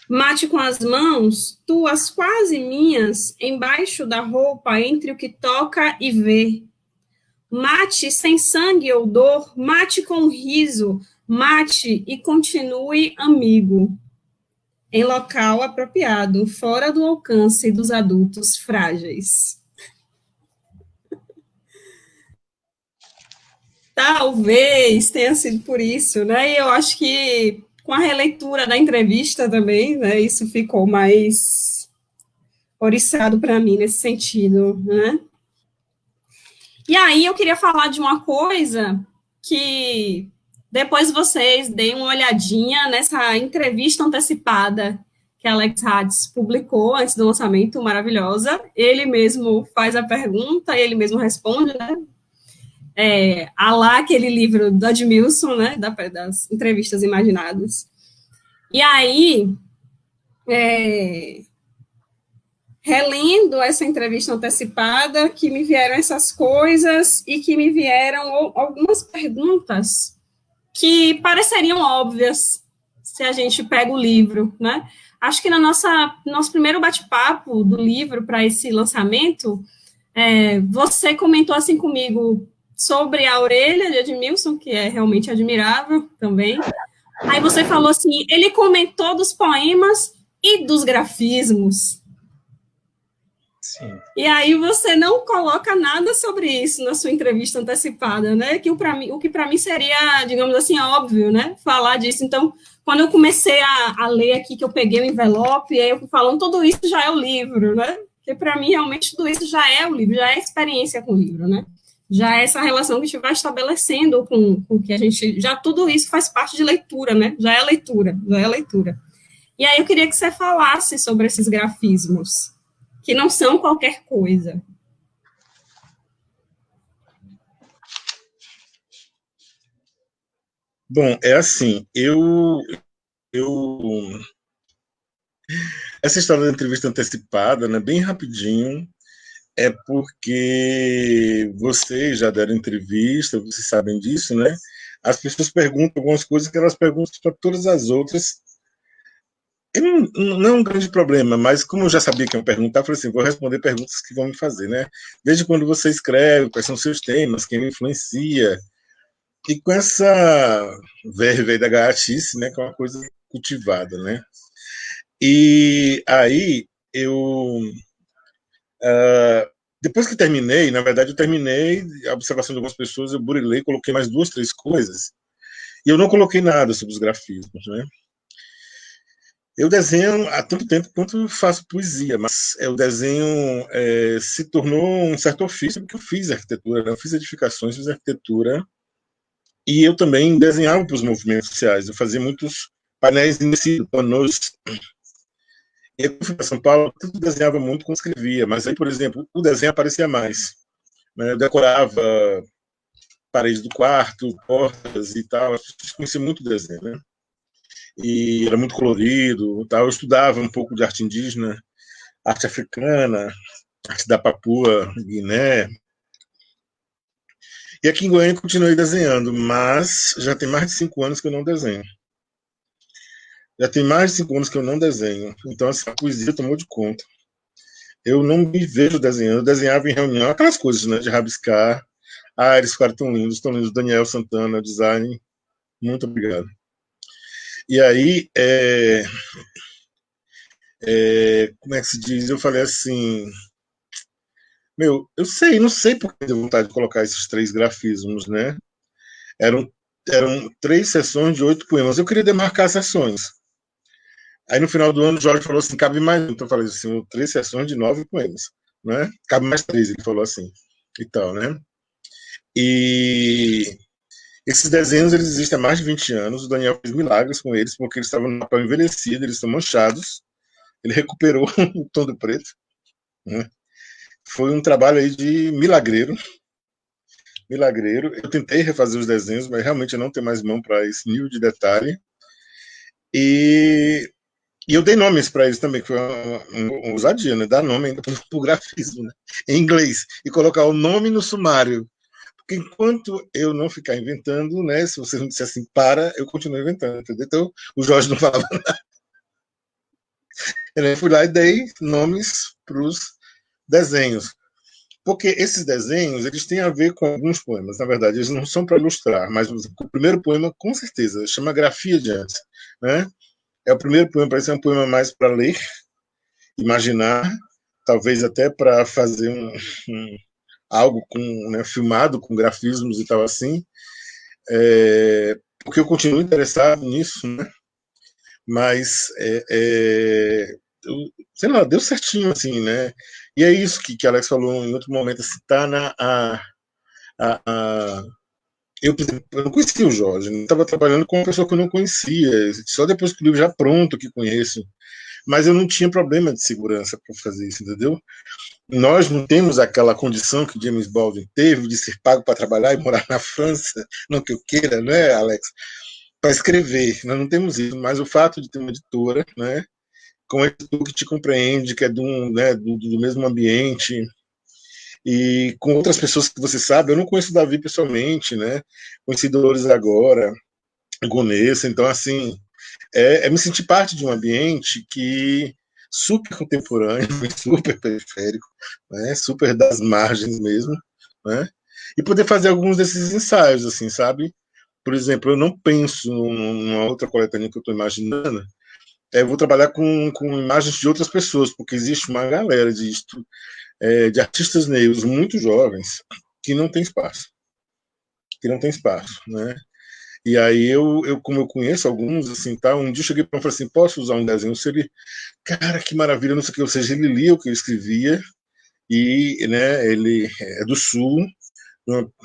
Mate com as mãos, tuas quase minhas, embaixo da roupa, entre o que toca e vê. Mate sem sangue ou dor, mate com riso, mate e continue amigo. Em local apropriado, fora do alcance dos adultos frágeis. Talvez tenha sido por isso, né? E eu acho que com a releitura da entrevista também, né? Isso ficou mais oriçado para mim nesse sentido, né? E aí eu queria falar de uma coisa que depois vocês deem uma olhadinha nessa entrevista antecipada que Alex Hades publicou antes do lançamento, maravilhosa. Ele mesmo faz a pergunta, ele mesmo responde, né? Há lá aquele livro do Edmilson, né? Das entrevistas imaginadas. E aí, relendo essa entrevista antecipada, que me vieram essas coisas e que me vieram algumas perguntas que pareceriam óbvias se a gente pega o livro, né? Acho que no nosso primeiro bate-papo do livro para esse lançamento, você comentou assim comigo sobre a orelha de Edmilson, que é realmente admirável também. Aí você falou assim, ele comentou dos poemas e dos grafismos. Sim. E aí você não coloca nada sobre isso na sua entrevista antecipada, né? O que para mim seria, digamos assim, óbvio, né? Falar disso. Então, quando eu comecei a ler aqui, que eu peguei o envelope, e aí eu fui falando, tudo isso já é o livro, né? Porque para mim, realmente, tudo isso já é o livro, já é a experiência com o livro, né? Já é essa relação que a gente vai estabelecendo com que a gente... Já tudo isso faz parte de leitura, né? Já é leitura, já é leitura. E aí eu queria que você falasse sobre esses grafismos, que não são qualquer coisa. Bom, é assim, essa história da entrevista antecipada, né, bem rapidinho, é porque vocês já deram entrevista, vocês sabem disso, né? As pessoas perguntam algumas coisas que elas perguntam para todas as outras. Não é um grande problema, mas como eu já sabia que iam perguntar, eu falei assim, vou responder perguntas que vão me fazer, né? Desde quando você escreve, quais são os seus temas, quem influencia. E com essa verve aí da gaiatice, né, que é uma coisa cultivada, né? E aí, depois que terminei, na verdade eu terminei a observação de algumas pessoas, eu burilei, coloquei mais 2, 3 coisas, e eu não coloquei nada sobre os grafismos, né? Eu desenho há tanto tempo quanto faço poesia, mas o desenho se tornou um certo ofício, porque eu fiz arquitetura, né? Eu fiz edificações, fiz arquitetura, e eu também desenhava para os movimentos sociais, eu fazia muitos painéis de panos. E eu fui para São Paulo, eu desenhava muito quando escrevia, mas aí, por exemplo, o desenho aparecia mais, né? Eu decorava paredes do quarto, portas e tal, eu conhecia muito o desenho, né? E era muito colorido, tal. Eu estudava um pouco de arte indígena, arte africana, arte da Papua Guiné. E aqui em Goiânia eu continuei desenhando, mas já tem mais de 5 anos que eu não desenho. Já tem mais de 5 anos que eu não desenho. Então, assim, a poesia tomou de conta. Eu não me vejo desenhando. Eu desenhava em reunião, aquelas coisas, né, de rabiscar. Ah, eles ficaram tão lindos, tão lindos. Daniel Santana, design. Muito obrigado. E aí, como é que se diz? Eu falei assim, não sei por que deu vontade de colocar esses 3 grafismos, né? Eram 3 sessões de 8 poemas. Eu queria demarcar sessões. Aí no final do ano o Jorge falou assim, cabe mais, então eu falei assim, 3 sessões de 9 poemas, né? Cabe mais 3, ele falou assim, e tal, né? E esses desenhos, eles existem há mais de 20 anos, o Daniel fez milagres com eles, porque eles estavam no papel envelhecido, eles estão manchados, ele recuperou o tom do preto, né? Foi um trabalho aí de milagreiro, eu tentei refazer os desenhos, mas realmente eu não tenho mais mão para esse nível de detalhe, e eu dei nomes para eles também, que foi uma ousadia, né? Dar nome ainda para o grafismo, né? Em inglês, e colocar o nome no sumário. Porque enquanto eu não ficar inventando, né? Se você não disser assim, para, eu continuo inventando, entendeu? Então, o Jorge não falava nada. Eu fui lá e dei nomes para os desenhos. Porque esses desenhos, eles têm a ver com alguns poemas. Na verdade, eles não são para ilustrar, mas o primeiro poema, com certeza, chama Grafia de Antes, né? É o primeiro poema, parece ser um poema mais para ler, imaginar, talvez até para fazer algo com, né, filmado com grafismos e tal assim, porque eu continuo interessado nisso, né? Mas sei lá, deu certinho assim, né? E é isso que Alex falou em outro momento, assim, tá na eu não conhecia o Jorge, estava trabalhando com uma pessoa que eu não conhecia, só depois que o livro já pronto que conheço, mas eu não tinha problema de segurança para fazer isso, entendeu? Nós não temos aquela condição que James Baldwin teve de ser pago para trabalhar e morar na França, não que eu queira, né, Alex, para escrever. Nós não temos isso, mas o fato de ter uma editora, né, com um editor que te compreende, que é né, do mesmo ambiente, e com outras pessoas que você sabe, eu não conheço o Davi pessoalmente, né, conheci Dolores agora, Gonessa, então, assim, me sentir parte de um ambiente que super contemporâneo, super periférico, né, super das margens mesmo, né, e poder fazer alguns desses ensaios, assim, sabe? Por exemplo, eu não penso numa outra coletânea que eu estou imaginando, eu vou trabalhar com imagens de outras pessoas, porque existe uma galera de artistas negros muito jovens que não tem espaço, né? E aí como eu conheço alguns, assim, tá, um dia eu cheguei para ele e falei assim, posso usar um desenho? Se ele, cara, que maravilha, não sei o que, ou seja, ele lia o que eu escrevia, e, né, ele é do Sul,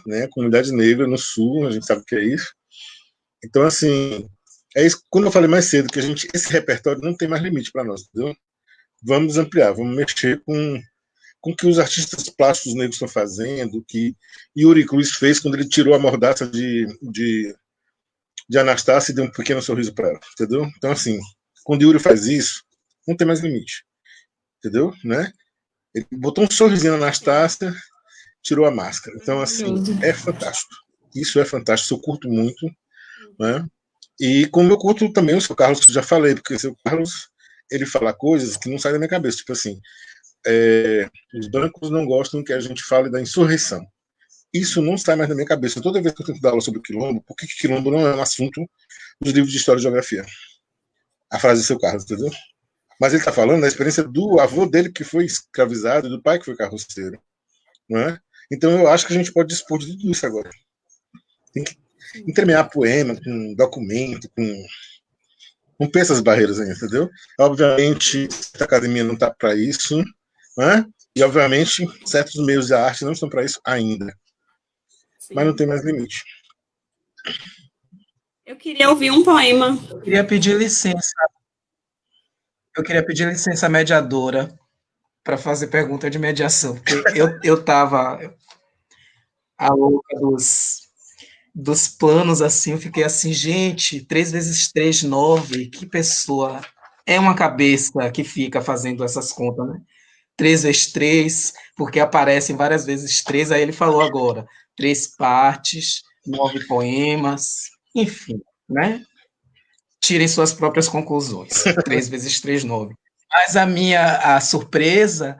né, comunidade negra no Sul, a gente sabe o que é isso. Então, assim, é isso, quando eu falei mais cedo, que esse repertório não tem mais limite para nós, entendeu? Vamos ampliar, vamos mexer com o que os artistas plásticos negros estão fazendo, que Yuri Cruz fez quando ele tirou a mordaça de Anastácia e deu um pequeno sorriso para ela, entendeu? Então, assim, quando Yuri faz isso, não tem mais limite, entendeu? Né? Ele botou um sorrisinho na Anastácia, tirou a máscara. Então, assim, é fantástico. Isso é fantástico, eu curto muito, né? E como eu curto também o seu Carlos, que eu já falei, porque o seu Carlos, ele fala coisas que não saem da minha cabeça, tipo assim, os brancos não gostam que a gente fale da insurreição. Isso não sai mais da minha cabeça. Toda vez que eu tento dar aula sobre o quilombo, por que quilombo não é um assunto dos livros de história e geografia? A frase do seu Carlos, entendeu? Mas ele está falando da experiência do avô dele que foi escravizado e do pai que foi carroceiro, não é? Então eu acho que a gente pode dispor de tudo isso agora. Tem que entremear poema com documento, com essas barreiras aí, entendeu? Obviamente, a academia não está para isso, né? E obviamente certos meios da arte não estão para isso ainda. Sim. Mas não tem mais limite. Eu queria ouvir um poema. Eu queria pedir licença à mediadora para fazer pergunta de mediação, porque eu tava a louca dos planos, assim, eu fiquei assim, gente, 3 vezes 3, 9, que pessoa, é uma cabeça que fica fazendo essas contas, né? 3 vezes 3, porque aparecem várias vezes 3, aí ele falou agora, 3 partes, 9 poemas, enfim, né? Tirem suas próprias conclusões, 3 vezes 3, 9. Mas a surpresa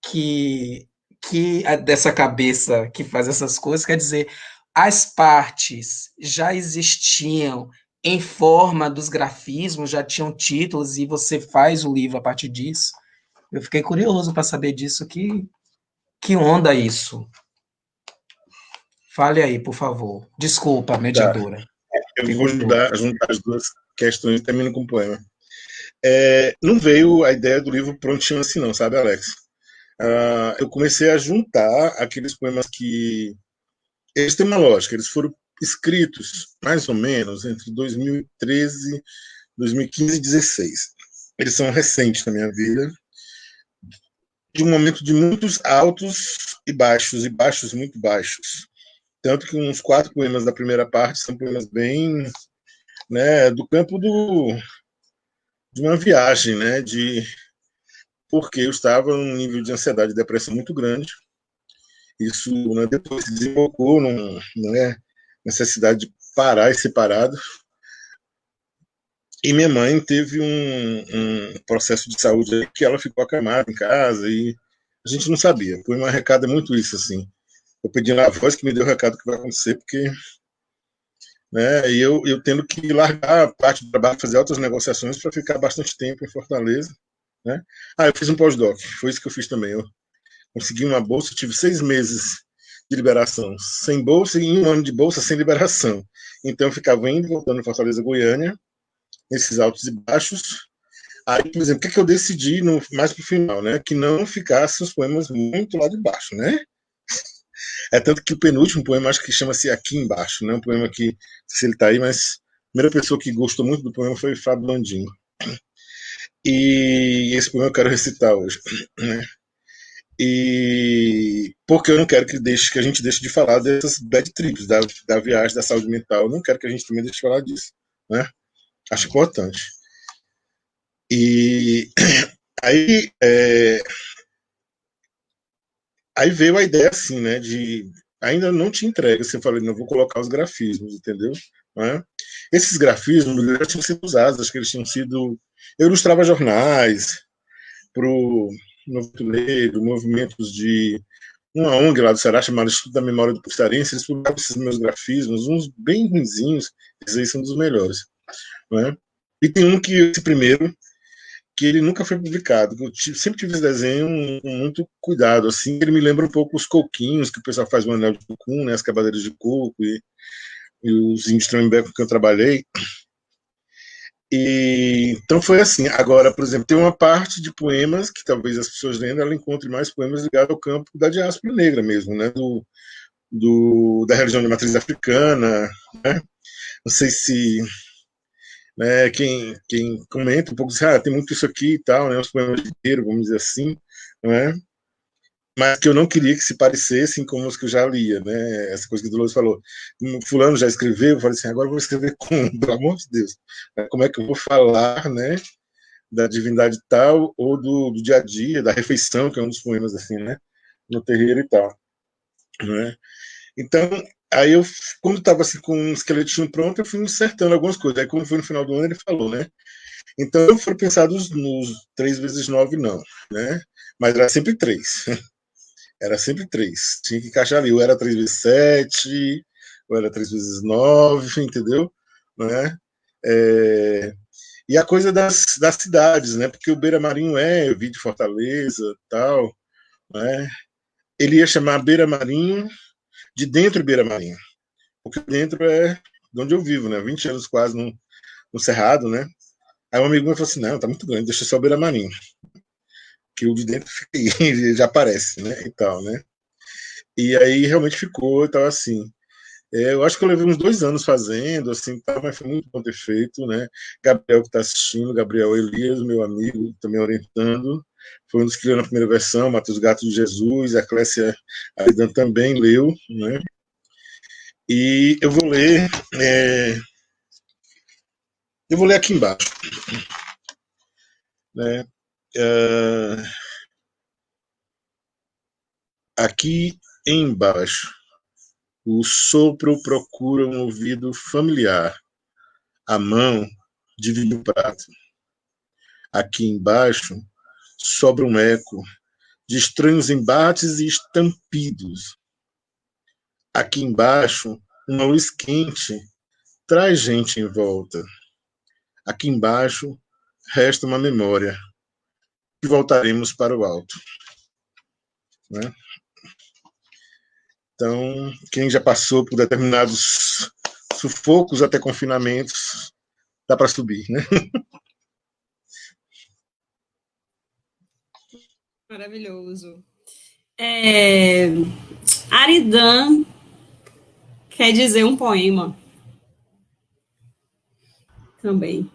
que dessa cabeça que faz essas coisas, quer dizer, as partes já existiam em forma dos grafismos, já tinham títulos e você faz o livro a partir disso. Eu fiquei curioso para saber disso, que onda isso? Fale aí, por favor. Desculpa, mediadora. Eu vou juntar as duas questões e termino com o poema. não veio a ideia do livro prontinho assim não, sabe, Alex? Eu comecei a juntar aqueles poemas que... Eles têm uma lógica, eles foram escritos mais ou menos entre 2013, 2015 e 2016. Eles são recentes na minha vida, de um momento de muitos altos e baixos muito baixos. Tanto que uns 4 poemas da primeira parte são poemas bem, né, do campo de uma viagem, né, porque eu estava num nível de ansiedade e depressão muito grande. Isso, né, depois se desembocou né, necessidade de parar e ser parado. E minha mãe teve um processo de saúde que ela ficou acamada em casa e a gente não sabia. O poema recado é muito isso, assim. Eu pedi na voz que me deu o recado que vai acontecer, porque, né, e eu tendo que largar a parte do trabalho, fazer outras negociações para ficar bastante tempo em Fortaleza, né? Eu fiz um pós-doc, foi isso que eu fiz também. Eu consegui uma bolsa, tive 6 meses de liberação sem bolsa e 1 ano de bolsa sem liberação. Então eu ficava indo e voltando em Fortaleza, Goiânia, nesses altos e baixos. Aí, por exemplo, o que eu decidi mais pro final, né? Que não ficassem os poemas muito lá de baixo, né? É tanto que o penúltimo poema, acho que chama-se Aqui Embaixo, né? Um poema que, não sei se ele está aí, mas a primeira pessoa que gostou muito do poema foi Fábio Landinho. E esse poema eu quero recitar hoje, né? E porque eu não quero que a gente deixe de falar dessas bad trips, da viagem, da saúde mental. Eu não quero que a gente também deixe de falar disso, né? Acho importante. E aí, aí veio a ideia assim, né, de ainda não te entrega, você falou, não vou colocar os grafismos, entendeu? Né? Esses grafismos já tinham sido usados, acho que eles tinham sido... Eu ilustrava jornais para o Novo Toledo, movimentos de uma ONG lá do Ceará, chamada Instituto da Memória do Cearense, eles publicavam esses meus grafismos, uns bem ruinzinhos, esses aí são dos melhores. Né? E tem um que, esse primeiro, que ele nunca foi publicado. Eu sempre tive esse desenho com muito cuidado, assim. Ele me lembra um pouco os coquinhos que o pessoal faz no anel de cocum, né, as cavadeiras de coco e os índios trambeco que eu trabalhei. E então foi assim. Agora, por exemplo, tem uma parte de poemas que talvez as pessoas lendo ela encontre mais poemas ligados ao campo da diáspora negra mesmo, né, da religião de matriz africana, né? Não sei se, né, quem comenta um pouco diz, tem muito isso aqui e tal, né, os poemas inteiros, vamos dizer assim, não é? Mas que eu não queria que se parecessem com os que eu já lia, né? Essa coisa que o Dolores falou, fulano já escreveu, eu falei assim, agora eu vou escrever como, pelo amor de Deus, como é que eu vou falar, né, da divindade tal, ou do dia a dia, da refeição, que é um dos poemas, assim, né, no terreiro e tal, né? Então, aí eu, quando estava assim, com um esqueletinho pronto, eu fui insertando algumas coisas. Aí, quando foi no final do ano, ele falou, né? Então, não foram pensados nos 3 vezes 9, não, né? Mas era sempre 3. Era sempre 3. Tinha que encaixar ali. Ou era 3 vezes 7, ou era 3 vezes 9, entendeu? Né? E a coisa das cidades, né? Porque o Beira Marinho eu vi de Fortaleza tal, né? Ele ia chamar Beira Marinho de dentro de Beira Marinho. Porque dentro é de onde eu vivo, né? 20 anos quase no Cerrado, né? Aí um amigo meu falou assim, não, tá muito grande, deixa só o Beira Marinho. Que o de dentro fica aí, já aparece, né? E tal, né? E aí realmente ficou, então assim. Eu acho que eu levei uns 2 anos fazendo, assim, tá, mas foi muito bom ter feito, né? Gabriel que está assistindo, Gabriel Elias, meu amigo, também orientando, foi um dos que leu na primeira versão, Matheus Gato de Jesus, a Clécia Aidan também leu, né? E eu vou ler aqui embaixo, né? Aqui embaixo, o sopro procura um ouvido familiar, a mão divide o prato. Aqui embaixo sobra um eco de estranhos embates e estampidos. Aqui embaixo, uma luz quente traz gente em volta. Aqui embaixo resta uma memória e voltaremos para o alto. Né? Então, quem já passou por determinados sufocos até confinamentos, dá para subir, né? Maravilhoso. Aridan quer dizer um poema também.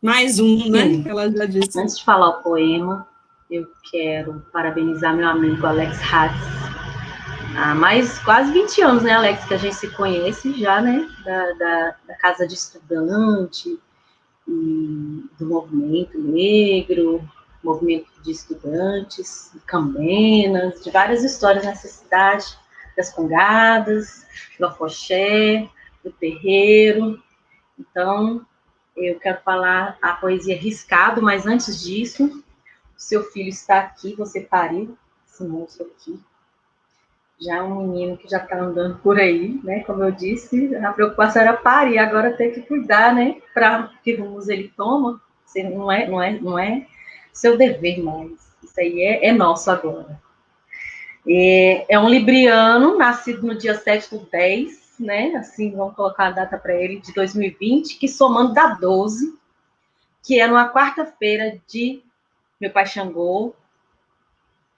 Mais um, né? Sim. Ela já disse. Antes de falar o poema, eu quero parabenizar meu amigo Alex Hatz. Há quase 20 anos, né, Alex, que a gente se conhece já, né, da Casa de Estudante, e do movimento negro, movimento de estudantes, de Cambenas, de várias histórias nessa cidade, das Congadas, do Afoxé, do Terreiro. Então, eu quero falar a poesia Riscado, mas antes disso, seu filho está aqui, você pariu, esse moço aqui. Já é um menino que já está andando por aí, né? Como eu disse, a preocupação era parir, agora ter que cuidar, né? Para que rumos ele toma, não é seu dever mais. Isso aí é nosso agora. É um libriano, nascido no dia 7/10, né? Assim, vamos colocar a data para ele, de 2020, que somando dá 12, que é numa quarta-feira de meu pai Xangô,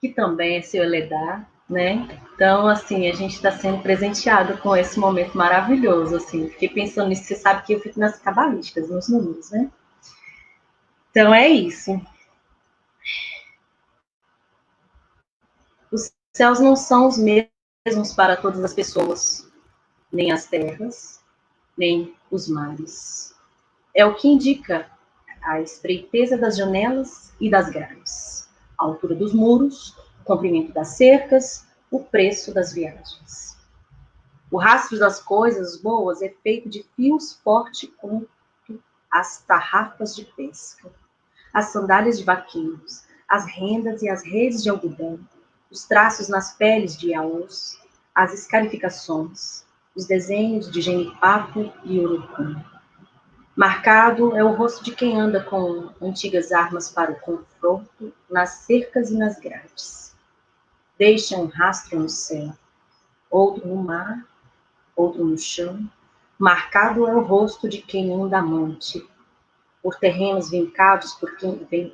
que também é seu Eledar, né? Então, assim, a gente está sendo presenteado com esse momento maravilhoso, assim. Fiquei pensando nisso, você sabe que eu fico nas cabalísticas, nos números, né? Então, é isso. Os céus não são os mesmos para todas as pessoas, nem as terras, nem os mares. É o que indica a estreiteza das janelas e das grades, a altura dos muros, o comprimento das cercas, o preço das viagens. O rastro das coisas boas é feito de fios forte quanto as tarrafas de pesca, as sandálias de vaqueiros, as rendas e as redes de algodão, os traços nas peles de iaôs, as escarificações, os desenhos de genipapo e urucum. Marcado é o rosto de quem anda com antigas armas para o confronto nas cercas e nas grades. Deixa um rastro no céu, outro no mar, outro no chão. Marcado é o rosto de quem anda amante, por terrenos vincados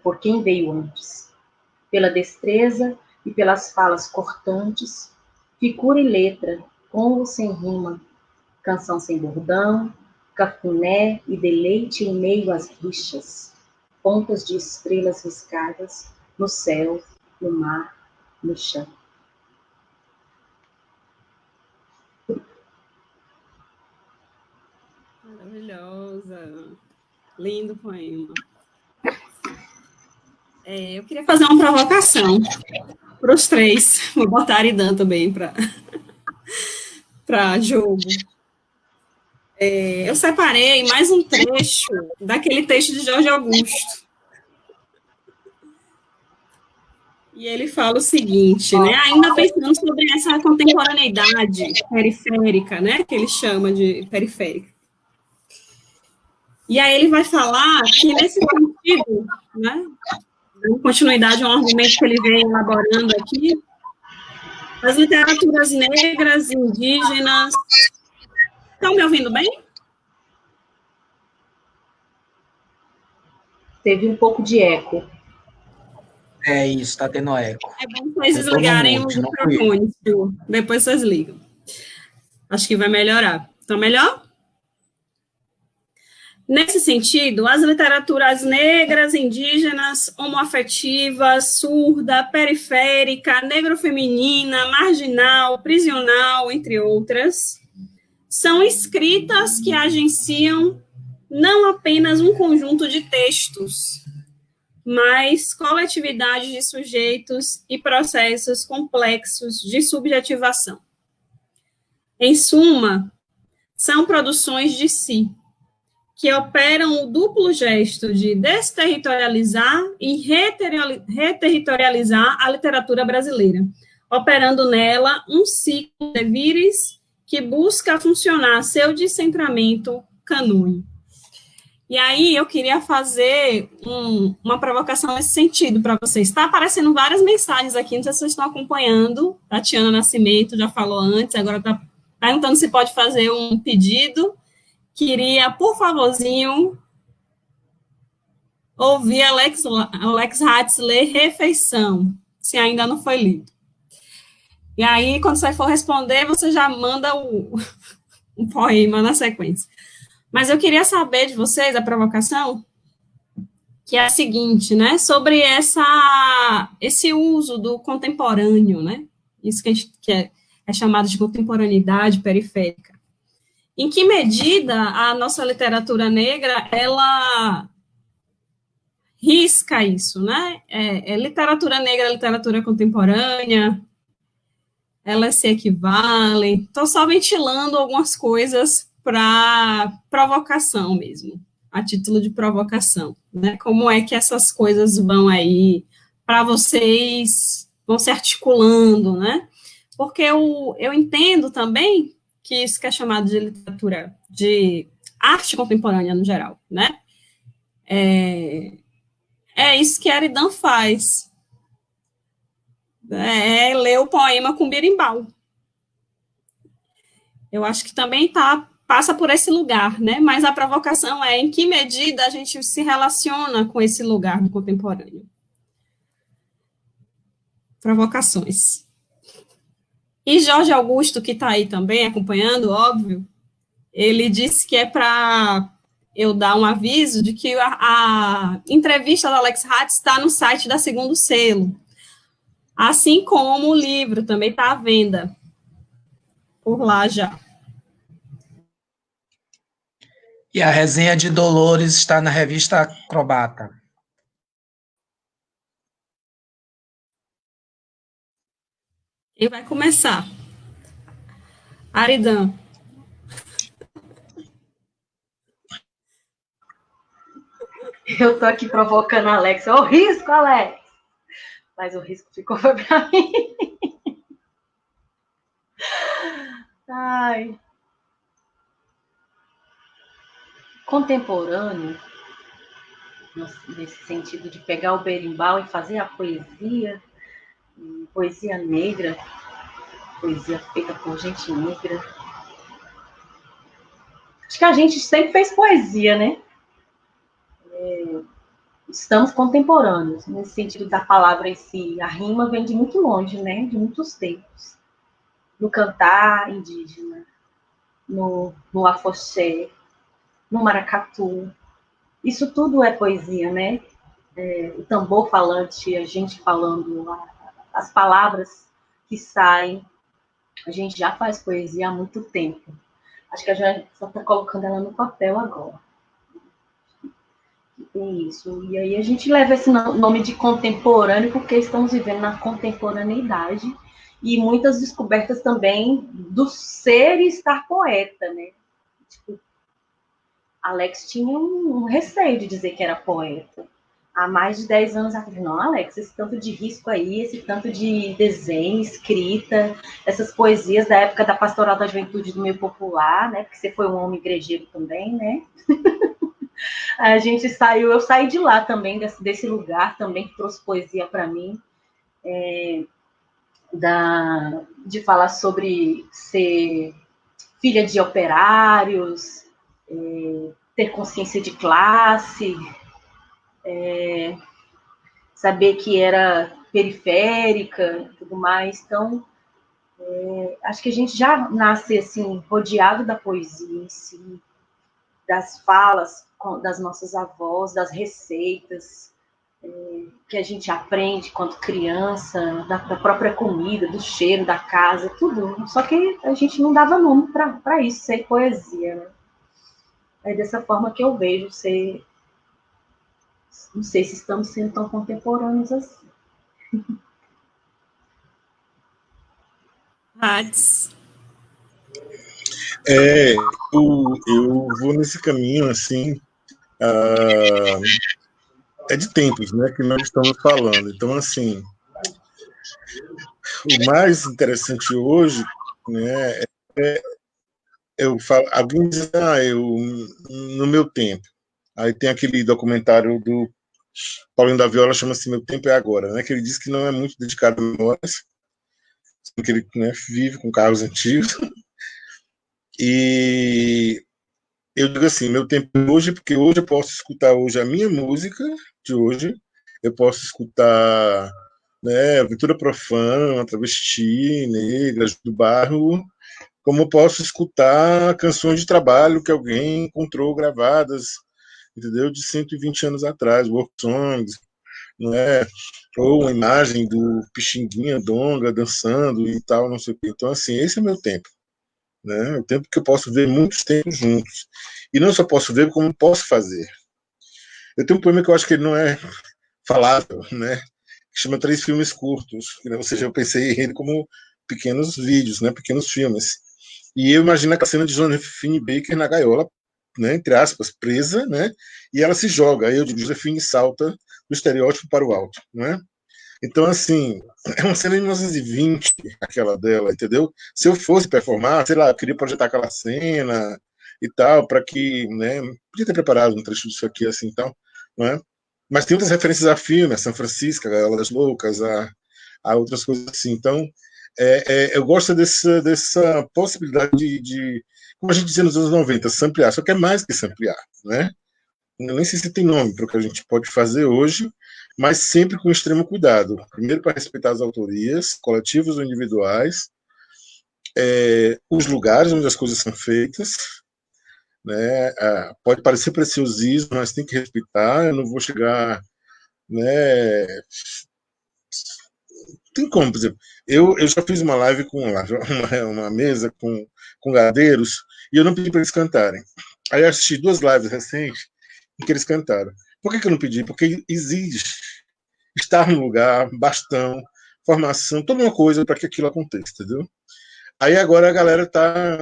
por quem veio antes, pela destreza e pelas falas cortantes, figura e letra, com ou sem rima, canção sem bordão, cafuné e deleite em meio às rixas, pontas de estrelas riscadas no céu, no mar, no chão. Maravilhosa. Lindo poema. Eu queria fazer uma provocação para os três. Vou botar a Aridan também para jogo. Eu separei mais um trecho daquele texto de Jorge Augusto. E ele fala o seguinte, né? Ainda pensando sobre essa contemporaneidade periférica, né? Que ele chama de periférica. E aí ele vai falar que, nesse sentido, né? Dando continuidade a um argumento que ele vem elaborando aqui, as literaturas negras, indígenas... Estão me ouvindo bem? Teve um pouco de eco. É isso, está tendo eco. É bom vocês desligarem os microfones, depois vocês ligam. Acho que vai melhorar. Está melhor? Nesse sentido, as literaturas negras, indígenas, homoafetivas, surda, periférica, negrofeminina, marginal, prisional, entre outras, são escritas que agenciam não apenas um conjunto de textos, mas coletividade de sujeitos e processos complexos de subjetivação. Em suma, são produções de si, que operam o duplo gesto de desterritorializar e reterritorializar a literatura brasileira, operando nela um ciclo de vires que busca funcionar seu descentramento canônico. E aí eu queria fazer uma provocação nesse sentido para vocês. Está aparecendo várias mensagens aqui, não sei se vocês estão acompanhando. Tatiana Nascimento já falou antes, agora está perguntando se pode fazer um pedido. Queria, por favorzinho, ouvir Alex Hatz ler Refeição, se ainda não foi lido. E aí, quando você for responder, você já manda um poema na sequência. Mas eu queria saber de vocês a provocação, que é a seguinte, né, sobre esse uso do contemporâneo, né, isso que a gente é chamado de contemporaneidade periférica. Em que medida a nossa literatura negra, ela risca isso, né? Literatura negra, literatura contemporânea, elas se equivalem. Estou só ventilando algumas coisas para provocação mesmo, a título de provocação, né? Como é que essas coisas vão aí para vocês, vão se articulando, né? Porque eu entendo também que isso que é chamado de literatura, de arte contemporânea no geral, né? É isso que Eridan faz. Ler o poema com berimbau. Eu acho que também passa por esse lugar, né? Mas a provocação é em que medida a gente se relaciona com esse lugar do contemporâneo. Provocações. E Jorge Augusto, que está aí também acompanhando, óbvio, ele disse que é para eu dar um aviso de que a entrevista da Alex Hatz está no site da Segundo Selo, assim como o livro também está à venda por lá já. E a resenha de Dolores está na revista Acrobata. Quem vai começar? Aridan. Eu tô aqui provocando a Alex. Ô, risco, Alex! Mas o risco ficou pra mim. Ai. Contemporâneo, nesse sentido de pegar o berimbau e fazer a poesia negra, poesia feita por gente negra. Acho que a gente sempre fez poesia, né? Estamos contemporâneos, nesse sentido da palavra em si. A rima vem de muito longe, né? De muitos tempos. No cantar indígena, no afoxé, no maracatu. Isso tudo é poesia, né? O tambor falante, a gente falando, as palavras que saem. A gente já faz poesia há muito tempo. Acho que a gente só está colocando ela no papel agora. Isso. E aí a gente leva esse nome de contemporâneo porque estamos vivendo na contemporaneidade e muitas descobertas também do ser e estar poeta, né? Tipo, Alex tinha um receio de dizer que era poeta. Há mais de 10 anos atrás, não, Alex, esse tanto de risco aí, esse tanto de desenho, escrita, essas poesias da época da Pastoral da Juventude do meio popular, né? Porque você foi um homem igrejeiro também, né? Eu saí de lá também, desse lugar também, que trouxe poesia para mim, de falar sobre ser filha de operários, ter consciência de classe, saber que era periférica e tudo mais. Então, acho que a gente já nasce assim, rodeado da poesia em si, das falas das nossas avós, das receitas que a gente aprende quando criança, da própria comida, do cheiro da casa, tudo. Só que a gente não dava nome para isso, ser poesia, né? É dessa forma que eu vejo ser. Não sei se estamos sendo tão contemporâneos assim. Hatz. Eu vou nesse caminho, assim, é de tempos, né, que nós estamos falando. Então, assim, o mais interessante hoje, né, eu falo, alguém diz, no meu tempo. Aí tem aquele documentário do Paulinho da Viola, chama-se Meu Tempo é Agora, né, que ele diz que não é muito dedicado a memórias, que ele, né, vive com carros antigos. E eu digo assim, meu tempo hoje, porque hoje eu posso escutar hoje a minha música de hoje, eu posso escutar, né, Aventura Profana, Travesti, Negras do Bairro, como eu posso escutar canções de trabalho que alguém encontrou gravadas, entendeu, de 120 anos atrás, work songs, né, ou uma imagem do Pixinguinha Donga dançando e tal, não sei o quê. Então, assim, esse é meu tempo, né, o tempo que eu posso ver muitos tempos juntos. E não só posso ver, como posso fazer. Eu tenho um poema que eu acho que ele não é falável, né, que chama Três Filmes Curtos, né? Ou seja, eu pensei ele como pequenos vídeos, né, pequenos filmes. E eu imagino a cena de Josephine Baker na gaiola, né, entre aspas, presa, né, e ela se joga. Aí eu digo, Josephine salta do estereótipo para o alto, né? Então, assim, é uma cena de 1920, aquela dela, entendeu? Se eu fosse performar, sei lá, eu queria projetar aquela cena e tal, para que, né, podia ter preparado um trecho disso aqui, assim, tal, não é? Mas tem outras referências a filme, a São Francisco, a Gaiola das Loucas, a outras coisas assim. Então, eu gosto dessa possibilidade como a gente dizia nos anos 90, samplear, só que é mais que samplear, né? Eu nem sei se tem nome para o que a gente pode fazer hoje, mas sempre com extremo cuidado. Primeiro, para respeitar as autorias, coletivas ou individuais, os lugares onde as coisas são feitas, né? Pode parecer preciosismo, mas tem que respeitar. Eu não vou chegar, né? Tem como, por exemplo, eu já fiz uma live com uma mesa com gadeiros e eu não pedi para eles cantarem. Aí eu assisti duas lives recentes em que eles cantaram. Por que eu não pedi? Porque exige estar no lugar, bastão, formação, toda uma coisa para que aquilo aconteça, entendeu? Aí agora a galera tá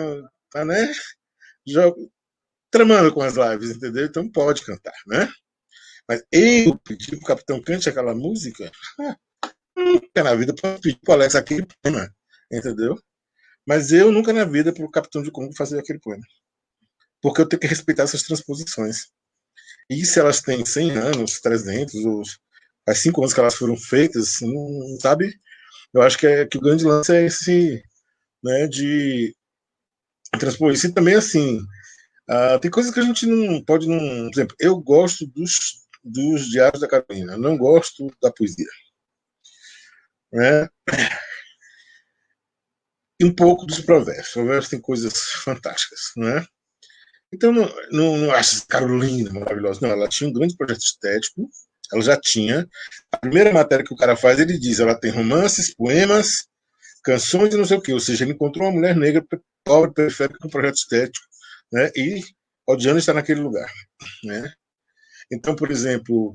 né, já, tramando com as lives, entendeu? Então pode cantar, né? Mas eu pedi pro Capitão cante aquela música, nunca na vida posso pedir pro Alex aquele poema, entendeu? Mas eu nunca na vida pro Capitão de Congo fazer aquele poema. Porque eu tenho que respeitar essas transposições. E se elas têm 100 anos, 300, ou faz 5 anos que elas foram feitas, não sabe? Eu acho que o grande lance é esse, né, de transpor isso. E também, assim, tem coisas que a gente não pode, não. Por exemplo, eu gosto dos Diários da Carolina, não gosto da poesia. Né? E um pouco dos provérbios. Os provérbios têm coisas fantásticas, né? Então, não acho Carolina maravilhosa. Não, ela tinha um grande projeto estético, ela já tinha. A primeira matéria que o cara faz, ele diz, ela tem romances, poemas, canções e não sei o quê. Ou seja, ele encontrou uma mulher negra, pobre, periférica, com um projeto estético, né? E odiando estar naquele lugar, né? Então, por exemplo,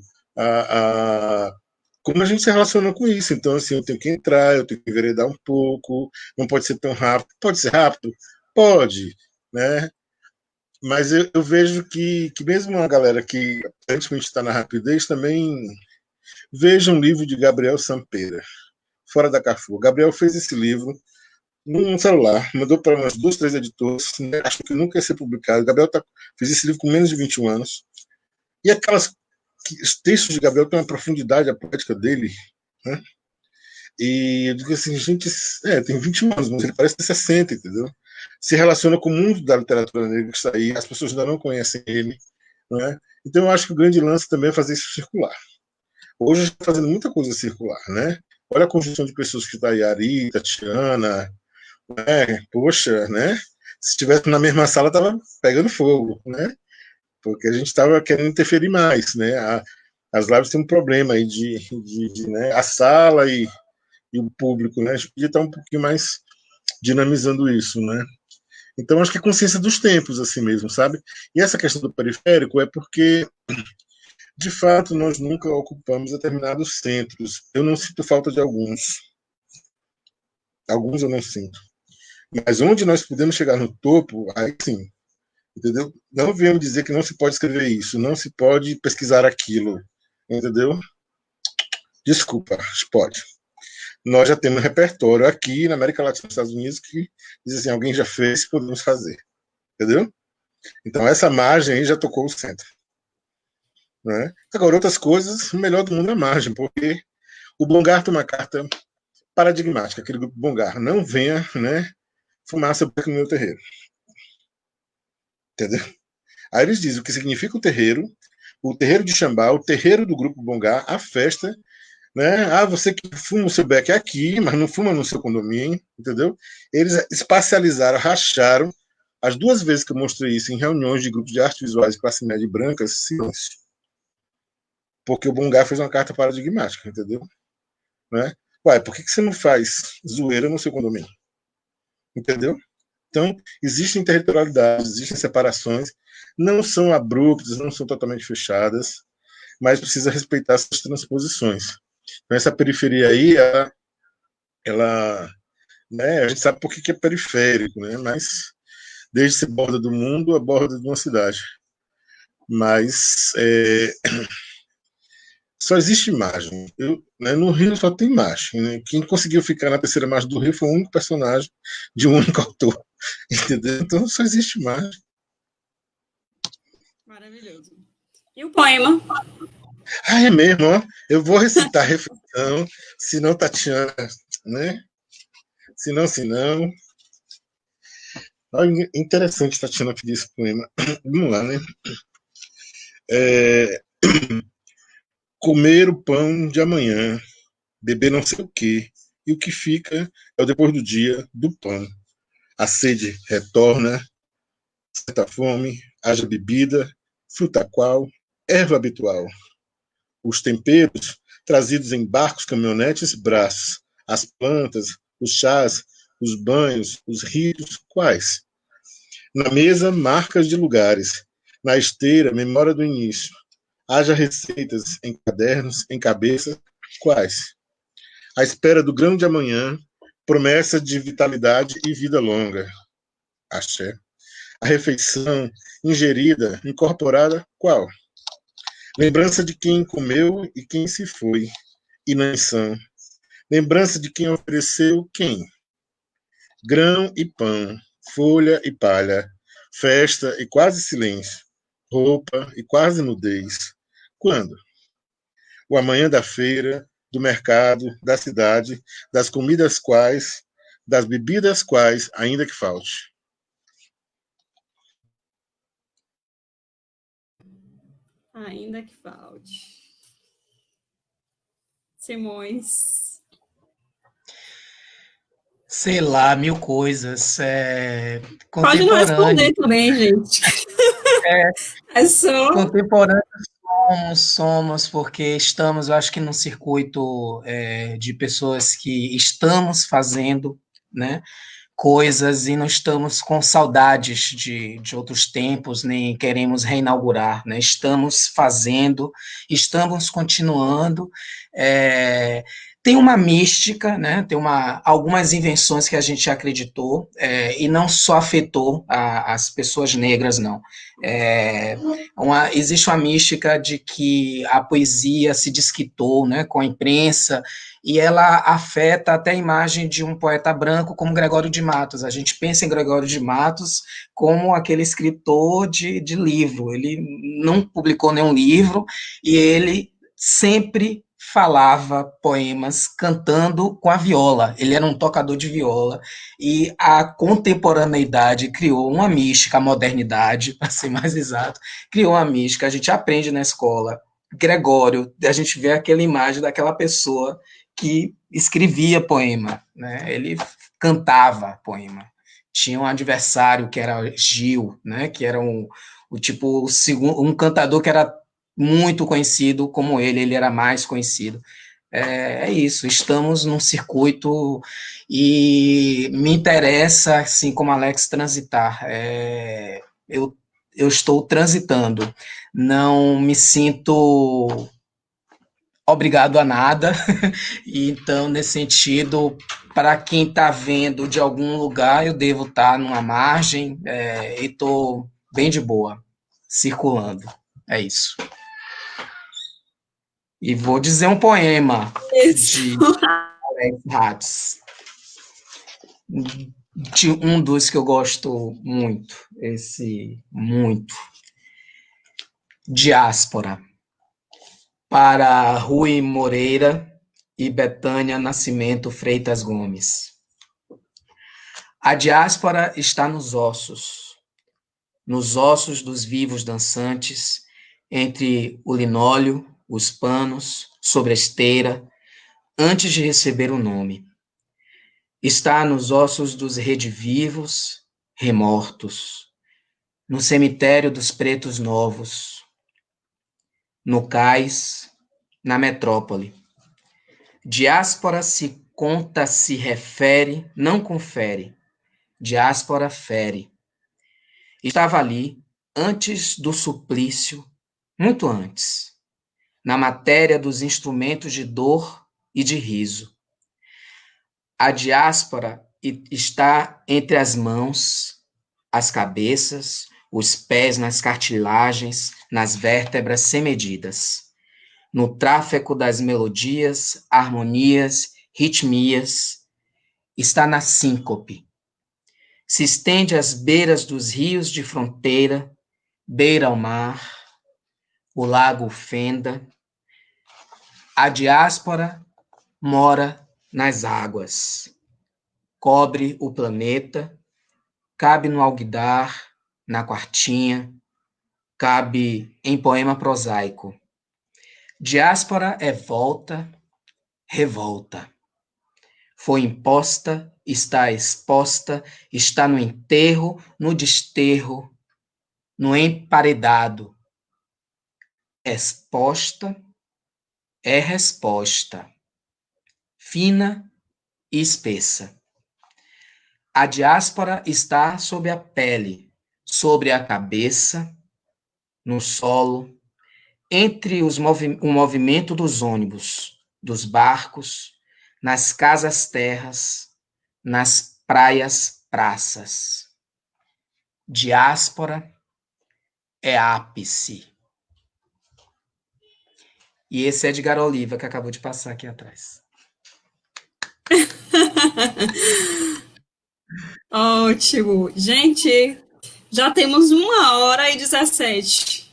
como a gente se relaciona com isso? Então, assim, eu tenho que entrar, eu tenho que enveredar um pouco, não pode ser tão rápido. Pode ser rápido? Pode, né? Mas eu vejo que mesmo a galera que aparentemente está na rapidez também veja um livro de Gabriel Sampeira, Fora da Carrefour. Gabriel fez esse livro num celular, mandou para umas 2, 3 editoras, né? Acho que nunca ia ser publicado. Gabriel fez esse livro com menos de 21 anos. E os textos de Gabriel têm uma profundidade, a poética dele, né? E eu digo assim, gente, tem 21 anos, mas ele parece ter 60, entendeu? Se relaciona com o mundo da literatura negra que está aí, as pessoas ainda não conhecem ele, não é? Então eu acho que o grande lance também é fazer isso circular. Hoje a gente está fazendo muita coisa circular, né? Olha a conjunção de pessoas que está aí, Ari, Tatiana, né? Poxa, né? Se estivesse na mesma sala, estava pegando fogo, né? Porque a gente estava querendo interferir mais, né? As lives têm um problema aí né? A sala e o público, né? A gente podia estar um pouquinho mais dinamizando isso, né? Então, acho que é consciência dos tempos, assim mesmo, sabe? E essa questão do periférico é porque, de fato, nós nunca ocupamos determinados centros. Eu não sinto falta de alguns. Alguns eu não sinto. Mas onde nós podemos chegar no topo, aí sim. Entendeu? Não venham dizer que não se pode escrever isso, não se pode pesquisar aquilo. Entendeu? Desculpa, pode. Nós já temos um repertório aqui na América Latina, nos Estados Unidos, que diz assim, alguém já fez, podemos fazer. Entendeu? Então, essa margem aí já tocou o centro. Né? Agora, outras coisas, o melhor do mundo é a margem, porque o Bongar tem uma carta paradigmática, aquele grupo Bongar, não venha, né, fumaça no meu terreiro. Entendeu? Aí eles dizem o que significa o terreiro de Xambá, o terreiro do Grupo Bongá, a festa, né? Ah, você que fuma o seu beck aqui, mas não fuma no seu condomínio, entendeu? Eles espacializaram, racharam. As 2 vezes que eu mostrei isso em reuniões de grupos de artes visuais de classe média e brancas, silêncio. Porque o Bongá fez uma carta paradigmática, entendeu? Né? Ué, por que você não faz zoeira no seu condomínio? Entendeu? Então, existem territorialidades, existem separações, não são abruptas, não são totalmente fechadas, mas precisa respeitar essas transposições. Então, essa periferia aí, né, a gente sabe por que é periférico, né, mas desde ser borda do mundo a borda de uma cidade. Mas só existe imagem. Né, no Rio só tem imagem. Né? Quem conseguiu ficar na terceira margem do Rio foi um único personagem de um único autor. Entendeu? Então só existe imagem. Maravilhoso. E o poema? Ah, é mesmo, ó. Eu vou recitar a reflexão, senão Tatiana, né? Senão. Olha, interessante Tatiana pedir esse poema. Vamos lá, né? Comer o pão de amanhã, beber não sei o quê, e o que fica é o depois do dia do pão. A sede retorna, certa fome, haja bebida, fruta qual, erva habitual. Os temperos trazidos em barcos, caminhonetes, braços, as plantas, os chás, os banhos, os ritos, quais? Na mesa, marcas de lugares, na esteira, memória do início. Haja receitas em cadernos, em cabeça, quais? À espera do grão de amanhã, promessa de vitalidade e vida longa. Axé. A refeição ingerida, incorporada, qual? Lembrança de quem comeu e quem se foi, e não são. Lembrança de quem ofereceu quem? Grão e pão, folha e palha, festa e quase silêncio, roupa e quase nudez. Quando? O amanhã da feira, do mercado, da cidade, das comidas quais, das bebidas quais, ainda que falte. Ainda que falte. Simões. Sei lá, mil coisas. Pode não responder também, gente. É só... Contemporâneos somos, porque estamos, eu acho que num circuito de pessoas que estamos fazendo, né, coisas e não estamos com saudades de outros tempos, nem queremos reinaugurar, né? Estamos fazendo, estamos continuando. Tem uma mística, né? Tem algumas invenções que a gente acreditou e não só afetou as pessoas negras, não. Existe uma mística de que a poesia se desquitou, né, com a imprensa, e ela afeta até a imagem de um poeta branco como Gregório de Matos. A gente pensa em Gregório de Matos como aquele escritor de livro. Ele não publicou nenhum livro e ele sempre falava poemas cantando com a viola. Ele era um tocador de viola e a contemporaneidade criou uma mística, a modernidade, para ser mais exato, criou uma mística. A gente aprende na escola. Gregório, a gente vê aquela imagem daquela pessoa que escrevia poema, né? Ele cantava poema. Tinha um adversário que era Gil, né? Que era um cantador que era muito conhecido como ele era mais conhecido. É isso, estamos num circuito e me interessa, assim como Alex, transitar. Eu estou transitando, não me sinto obrigado a nada, então, nesse sentido, para quem está vendo de algum lugar, eu devo estar numa margem e estou bem de boa, circulando, é isso. E vou dizer um poema de Alex Hatz, de um dos que eu gosto muito, muito, Diáspora, para Rui Moreira e Betânia Nascimento Freitas Gomes. A diáspora está nos ossos, nos ossos dos vivos dançantes, entre o linóleo, os panos, sobre a esteira, antes de receber o nome. Está nos ossos dos redivivos, remortos, no cemitério dos pretos novos, no cais, na metrópole. Diáspora se conta, se refere, não confere. Diáspora fere. Estava ali, antes do suplício, muito antes, na matéria dos instrumentos de dor e de riso. A diáspora está entre as mãos, as cabeças, os pés nas cartilagens, nas vértebras semedidas, no tráfego das melodias, harmonias, ritmias, está na síncope. Se estende às beiras dos rios de fronteira, beira ao mar, o lago fenda. A diáspora mora nas águas, cobre o planeta, cabe no alguidar, na quartinha, cabe em poema prosaico. Diáspora é volta, revolta. Foi imposta, está exposta, está no enterro, no desterro, no emparedado. Exposta é resposta, fina e espessa. A diáspora está sob a pele, sobre a cabeça, no solo, entre o movimento dos ônibus, dos barcos, nas casas-terras, nas praias, praças. Diáspora é ápice. E esse é Edgar Oliva, que acabou de passar aqui atrás. Ótimo. Gente, já temos 1h17.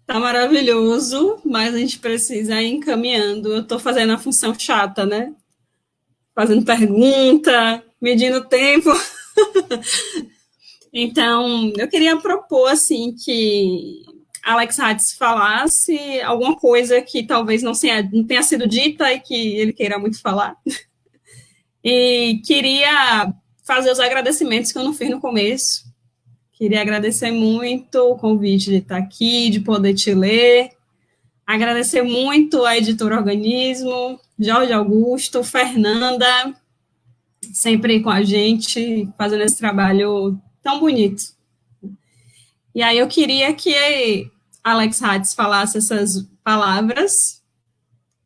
Tá maravilhoso, mas a gente precisa ir encaminhando. Eu tô fazendo a função chata, né? Fazendo pergunta, medindo o tempo. Então, eu queria propor, assim, que Alex Hatz falasse alguma coisa que talvez não tenha sido dita e que ele queira muito falar. E queria fazer os agradecimentos que eu não fiz no começo. Queria agradecer muito o convite de estar aqui, de poder te ler. Agradecer muito a Editora Organismo, Jorge Augusto, Fernanda, sempre com a gente, fazendo esse trabalho tão bonito. E aí eu queria que Alex Hatz falasse essas palavras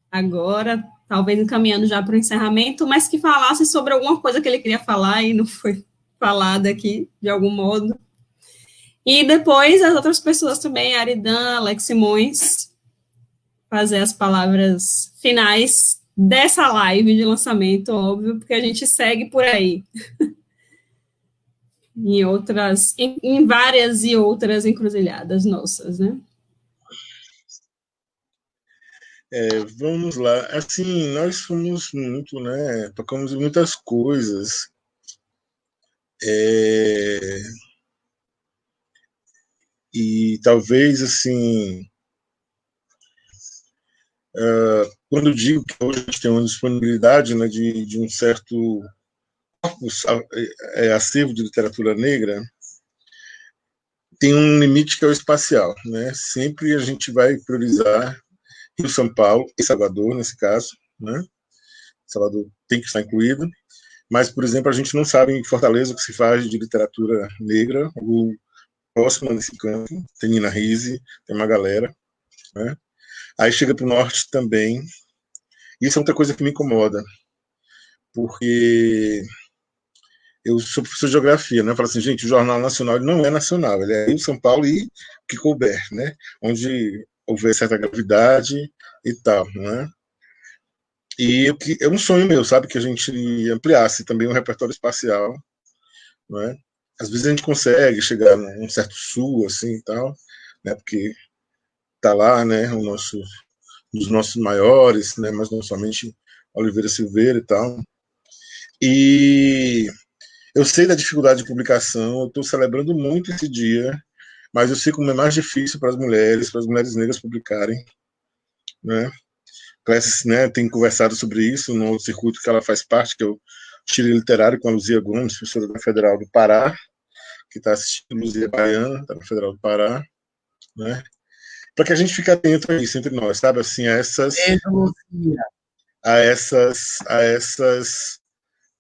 agora, talvez encaminhando já para o encerramento, mas que falasse sobre alguma coisa que ele queria falar e não foi falada aqui, de algum modo. E depois as outras pessoas também, Aridan, Alex Simões, fazer as palavras finais dessa live de lançamento, óbvio, porque a gente segue por aí. Em várias e outras encruzilhadas nossas, né? Vamos lá. Assim, nós fomos muito, né? Tocamos em muitas coisas. E talvez, assim, quando eu digo que hoje a gente tem uma disponibilidade, né, de um certo corpus acervo de literatura negra, tem um limite que é o espacial, né? Sempre a gente vai priorizar Rio, São Paulo e Salvador, nesse caso, né? Salvador tem que estar incluído, mas, por exemplo, a gente não sabe em Fortaleza o que se faz de literatura negra, o próximo nesse campo, tem Nina Risse, tem uma galera, né? Aí chega para o norte também. Isso é outra coisa que me incomoda, porque eu sou professor de geografia, né? Eu falo assim, gente, o Jornal Nacional ele não é nacional, ele é Rio, São Paulo e que couber, né? Onde houver certa gravidade e tal, né? E é um sonho meu, sabe, que a gente ampliasse também o repertório espacial, né? Às vezes a gente consegue chegar num certo sul, assim, e tal, né? Porque tá lá, né? Um dos nossos maiores, né? Mas não somente Oliveira Silveira e tal. E Eu sei da dificuldade de publicação, eu estou celebrando muito esse dia, mas eu sei como é mais difícil para as mulheres negras publicarem, né? Clécia, né, tem conversado sobre isso no circuito que ela faz parte, que é o Chile Literário, com a Luzia Gomes, professora da Federal do Pará, que está assistindo, Luzia Baiana, está na Federal do Pará, né? Para que a gente fique atento a isso entre nós, sabe? Assim, a essas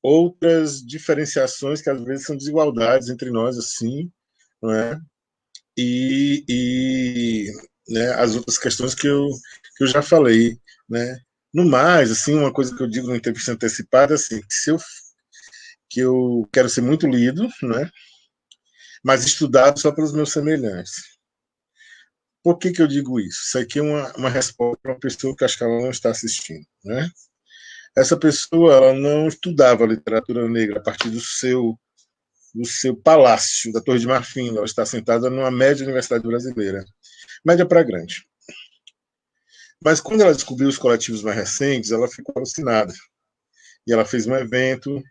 outras diferenciações que às vezes são desigualdades entre nós, assim, não é? E né, as outras questões que eu já falei, né? No mais, assim, uma coisa que eu digo no entrevista antecipada, assim, que eu quero ser muito lido, né? Mas estudado só pelos meus semelhantes. Por que eu digo isso? Isso aqui é uma resposta para uma pessoa que acho que ela não está assistindo, né? Essa pessoa, ela não estudava literatura negra a partir do seu palácio, da Torre de Marfim. Ela está sentada numa média universidade brasileira, média para grande. Mas quando ela descobriu os coletivos mais recentes, ela ficou alucinada. E ela fez um evento,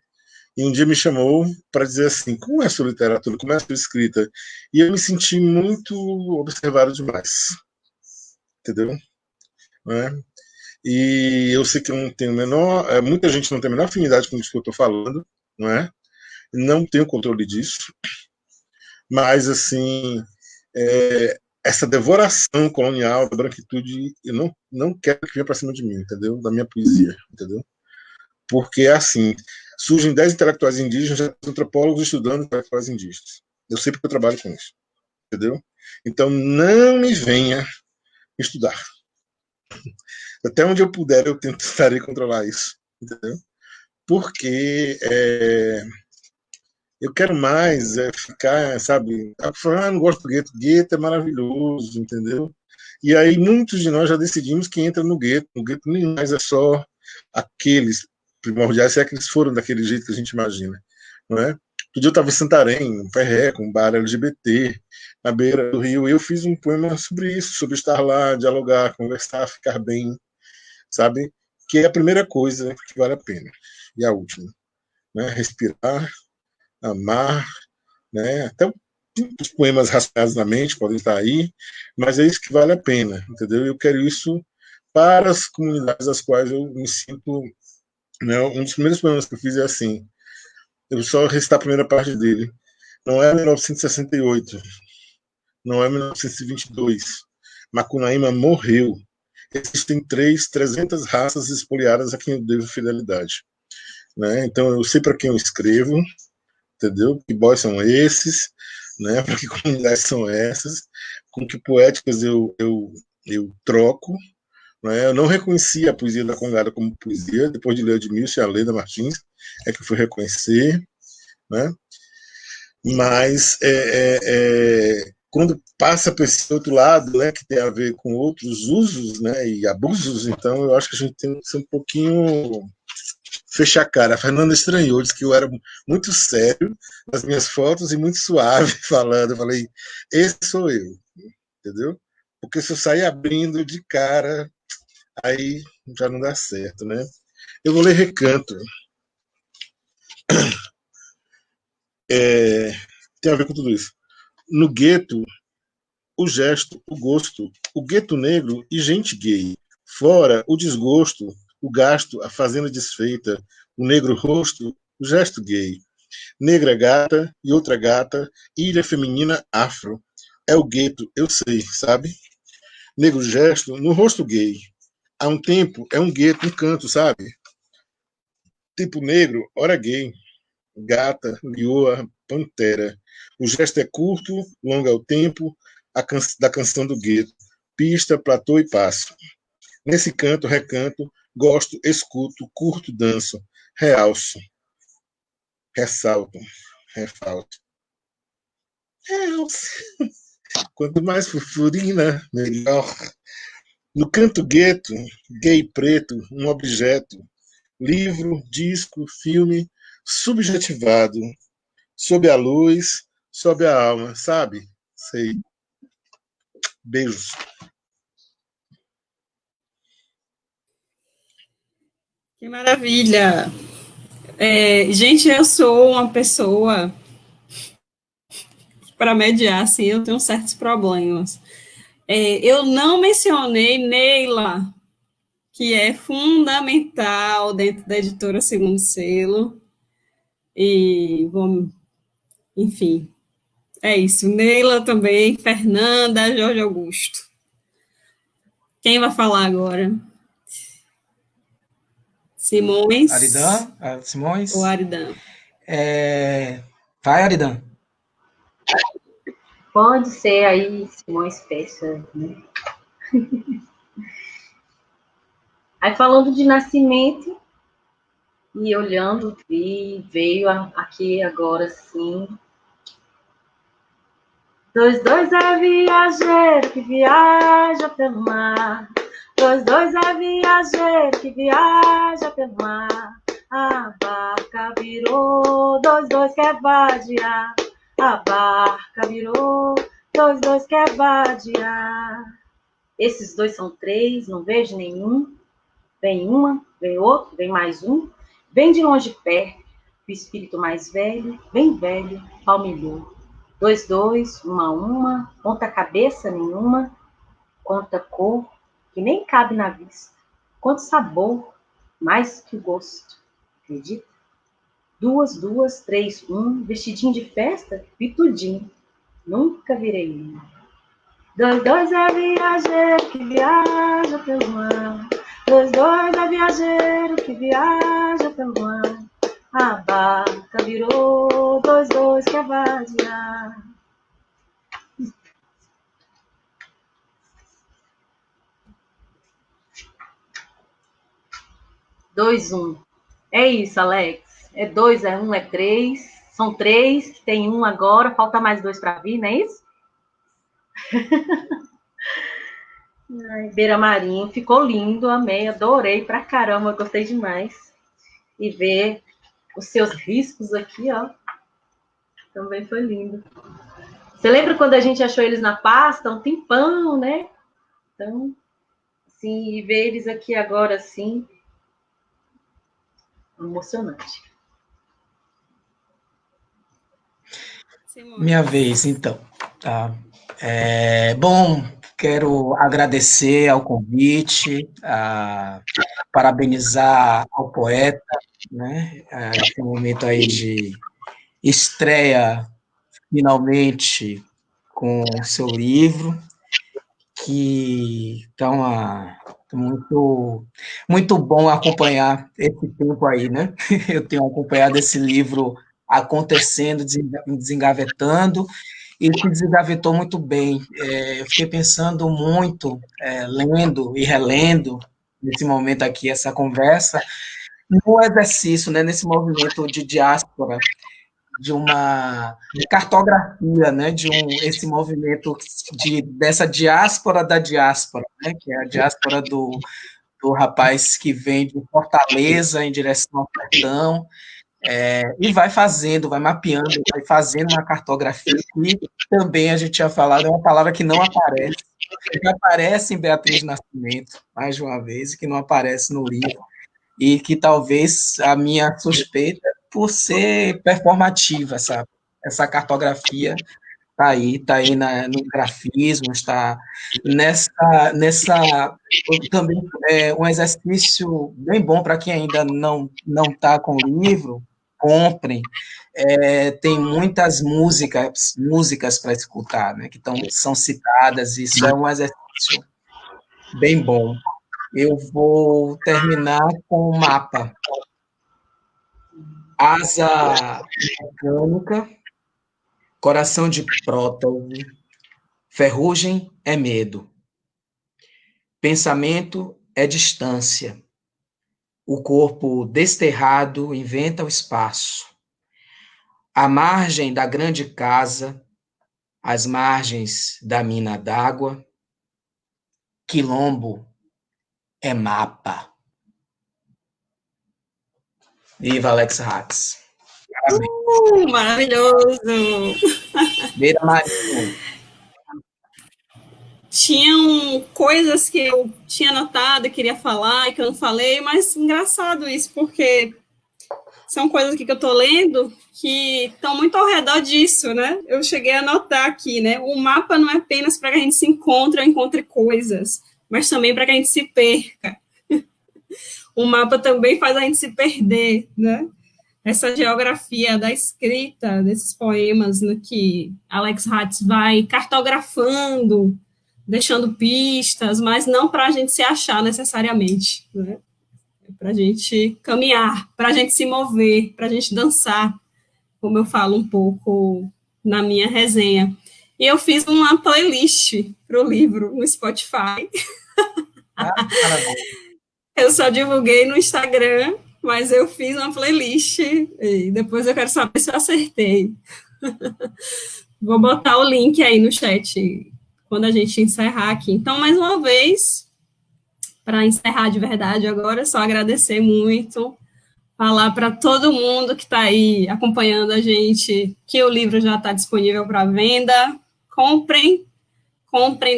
e um dia me chamou para dizer assim, como é a sua literatura, como é a sua escrita? E eu me senti muito observado demais, entendeu? Não é? E eu sei que eu não tenho muita gente não tem a menor afinidade com isso que eu estou falando, não é? Não tenho controle disso, mas assim, essa devoração colonial da branquitude, eu não quero que venha para cima de mim, entendeu? Da minha poesia, entendeu? Porque assim, surgem 10 intelectuais indígenas, antropólogos estudando intelectuais indígenas. Eu sei porque eu trabalho com isso, entendeu? Então não me venha estudar. Até onde eu puder, eu tentarei controlar isso, entendeu? Porque eu quero mais ficar, sabe? Não gosto do gueto. Gueto é maravilhoso, entendeu? E aí muitos de nós já decidimos que entra no gueto. O gueto nem mais é só aqueles primordiais, se é que eles foram daquele jeito que a gente imagina, não é? Outro dia eu estava em Santarém, um perreco, um bar LGBT, na beira do rio, e eu fiz um poema sobre isso, sobre estar lá, dialogar, conversar, ficar bem, sabe? Que é a primeira coisa que vale a pena. E a última, né? Respirar, amar, né? Até os poemas rasgados na mente podem estar aí, mas é isso que vale a pena, entendeu? Eu quero isso para as comunidades às quais eu me sinto, né? Um dos primeiros poemas que eu fiz é assim, eu vou só recitar a primeira parte dele. Não é 1968, não é 1922. Macunaíma morreu. Existem 300 raças espoliadas a quem eu devo fidelidade. Né? Então eu sei para quem eu escrevo, entendeu? Que boys são esses, né? Para que comunidades são essas, com que poéticas eu troco. Né? Eu não reconheci a poesia da Congada como poesia, depois de ler Edmilson e a Leda Martins, é que eu fui reconhecer. Né? Mas quando passa para esse outro lado, né, que tem a ver com outros usos, né, e abusos, então eu acho que a gente tem que ser um pouquinho fechar a cara. A Fernanda estranhou, disse que eu era muito sério nas minhas fotos e muito suave falando. Eu falei, esse sou eu, entendeu? Porque se eu sair abrindo de cara, aí já não dá certo, né? Eu vou ler Recanto. Tem a ver com tudo isso. No gueto, o gesto, o gosto, o gueto negro e gente gay. Fora, o desgosto, o gasto, a fazenda desfeita, o negro rosto, o gesto gay. Negra gata e outra gata, ilha feminina afro. É o gueto, eu sei, sabe? Negro gesto no rosto gay. Há um tempo, é um gueto, um canto, sabe? Tipo negro, hora gay. Gata, lioa, pantera. O gesto é curto, longo é o tempo da canção do gueto. Pista, platô e passo. Nesse canto, recanto, gosto, escuto, curto, danço, realço, ressalto, refalto. Realço. Quanto mais furfurina, melhor. No canto gueto, gay preto, um objeto. Livro, disco, filme, subjetivado. Sob a luz, sob a alma, sabe? Sei. Beijos. Que maravilha! Gente, eu sou uma pessoa, para mediar, assim, eu tenho certos problemas. Eu não mencionei Neila, que é fundamental dentro da editora Segundo Selo, enfim, é isso. Neila também, Fernanda, Jorge Augusto. Quem vai falar agora? Simões? Aridan? Simões? Ou Aridan? Vai, Aridan. Pode ser aí, Simões Peça, né? Aí falando de nascimento, e olhando, e veio aqui agora sim. Dois é viajeiro que viaja pelo mar. Dois é viajeiro que viaja pelo mar. A barca virou, dois quer vadiar. A barca virou, dois quer vadiar. Esses dois são três, não vejo nenhum. Vem uma, vem outro, vem mais um. Vem de longe perto, o espírito mais velho, bem velho, palmilhou. Dois, uma, conta cabeça nenhuma, conta cor, que nem cabe na vista, quanto sabor, mais que o gosto, acredita? Duas, três, vestidinho de festa, vi tudinho, nunca virei um. Dois é viajeiro que viaja pelo mar. Dois é viajeiro que viaja pelo mar. A barca virou, dois quer vadiar. Dois, É isso, Alex. É dois, é um, é três. São três, que tem um agora, falta mais dois para vir, não é isso? Beira Marinho, ficou lindo, amei, adorei pra caramba, gostei demais. E ver os seus riscos aqui, ó, também foi lindo. Você lembra quando a gente achou eles na pasta, um tempão, né? Então, assim, e ver eles aqui agora, assim, emocionante. Minha vez, então. Tá. Bom, quero agradecer ao convite, parabenizar ao poeta, né? Esse momento aí de estreia, finalmente, com o seu livro, que está muito, muito bom acompanhar esse tempo aí, né? Eu tenho acompanhado esse livro acontecendo, desengavetando, e se desengavetou muito bem. Eu fiquei pensando muito, lendo e relendo, nesse momento aqui, essa conversa, no exercício, né, nesse movimento de diáspora, de uma cartografia, né, esse movimento dessa diáspora da diáspora, né, que é a diáspora do rapaz que vem de Fortaleza em direção ao sertão, e vai mapeando, vai fazendo uma cartografia que também a gente tinha falado, é uma palavra que não aparece, que aparece em Beatriz Nascimento, mais de uma vez, e que não aparece no livro, e que talvez a minha suspeita por ser performativa, sabe? Essa cartografia está aí no grafismo, está nessa também um exercício bem bom para quem ainda não está com o livro, comprem. Tem muitas músicas para escutar, né, que são citadas, isso é um exercício bem bom. Eu vou terminar com o mapa. Asa mecânica, coração de prótese, ferrugem é medo. Pensamento é distância. O corpo desterrado inventa o espaço. À margem da grande casa, às margens da mina d'água, quilombo é mapa. Viva Alex Hatz. Maravilhoso! Beira Marinho. Tinham coisas que eu tinha notado e queria falar e que eu não falei, mas engraçado isso, porque são coisas aqui que eu estou lendo que estão muito ao redor disso, né? Eu cheguei a notar aqui, né? O mapa não é apenas para que a gente se encontre ou encontre coisas, mas também para que a gente se perca. O mapa também faz a gente se perder, né? Essa geografia da escrita desses poemas, né, que Alex Hatz vai cartografando, deixando pistas, mas não para a gente se achar necessariamente, né? É para a gente caminhar, para a gente se mover, para a gente dançar, como eu falo um pouco na minha resenha. E eu fiz uma playlist para o livro no Spotify. Eu só divulguei no Instagram, mas eu fiz uma playlist e depois eu quero saber se eu acertei. Vou botar o link aí no chat quando a gente encerrar aqui. Então, mais uma vez, para encerrar de verdade agora, só agradecer muito, falar para todo mundo que está aí acompanhando a gente que o livro já está disponível para venda. Comprem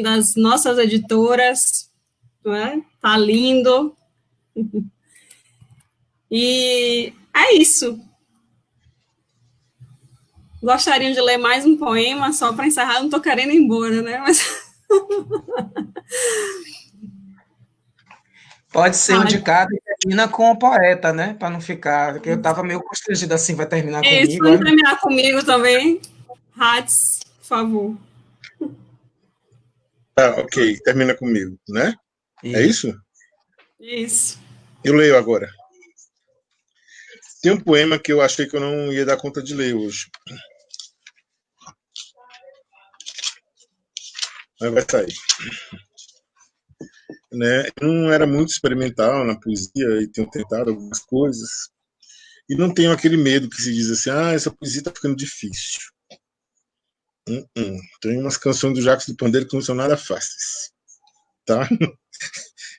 das nossas editoras, não é? Tá lindo. E é isso. Gostariam de ler mais um poema, só para encerrar, não estou querendo ir embora, né? Mas... Pode ser um de cada e termina com o poeta, né? Para não ficar... Porque eu estava meio constrangido assim, vai terminar comigo. Isso, vai terminar comigo também. Hatz, por favor. Ok, termina comigo, né? É isso? Isso. Eu leio agora. Tem um poema que eu achei que eu não ia dar conta de ler hoje. Mas vai sair. Né? Eu não era muito experimental na poesia e tenho tentado algumas coisas. E não tenho aquele medo que se diz assim, essa poesia está ficando difícil. Tem umas canções do Jacques do Pandeiro que não são nada fáceis. Tá?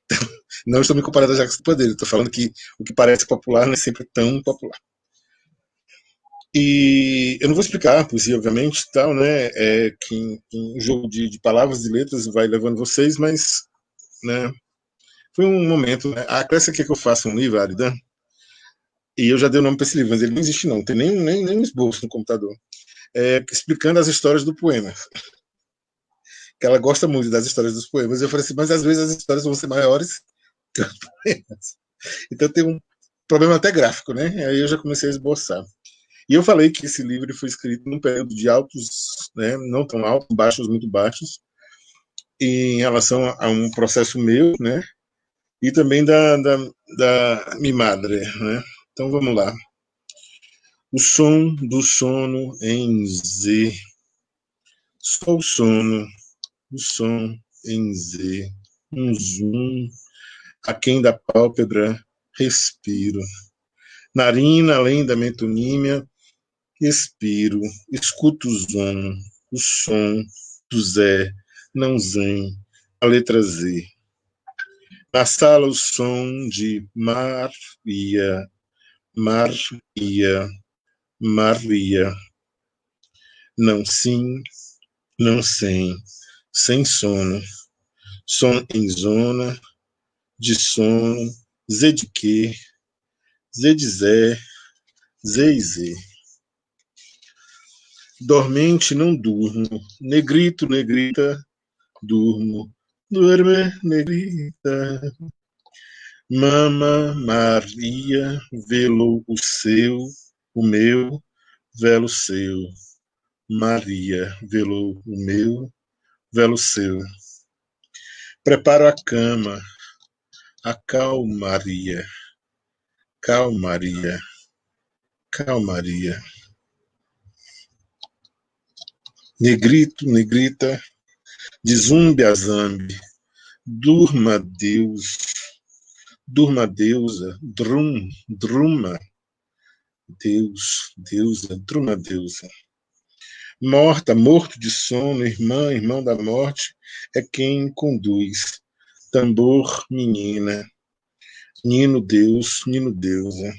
Então, não estou me comparando a Jacques do Pandeiro, estou falando que o que parece popular não é sempre tão popular. E eu não vou explicar a poesia, obviamente, tal, né? Que um jogo de palavras e letras vai levando vocês, mas, né? Foi um momento. Né? A Clécia quer que eu faça um livro, Aridan, e eu já dei o nome para esse livro, mas ele não existe, não. Tem nem um esboço no computador. Explicando as histórias do poema. Que ela gosta muito das histórias dos poemas. Eu falei assim, mas às vezes as histórias vão ser maiores que os poemas. Então tem um problema até gráfico, né? Aí eu já comecei a esboçar. E eu falei que esse livro foi escrito num período de altos, né, não tão altos, baixos, muito baixos, em relação a um processo meu, né, e também da minha madre, né. Então vamos lá. O som do sono em Z, só o sono, o som em Z, um zoom, aquém da pálpebra, respiro. Narina além da metonímia, expiro, escuto o som do Zé, não Zen, a letra Z. Na sala o som de Maria, Maria, Maria. Não sim, não sem sono. Som em zona, de sono, Z de quê? Z de Zé, Z e Z. Dormente não durmo, negrito, negrita, durmo, dorme, negrita. Mama Maria, velo o seu, o meu, velo seu. Maria, velou o meu, velo seu. Preparo a cama, a calmaria, calmaria, calmaria. Negrito, negrita, de zumbi a zambi, durma Deus, durma deusa, druma, Deus, deusa, druma deusa. Morta, morto de sono, irmão da morte, é quem conduz. Tambor, menina, nino Deus, nino deusa.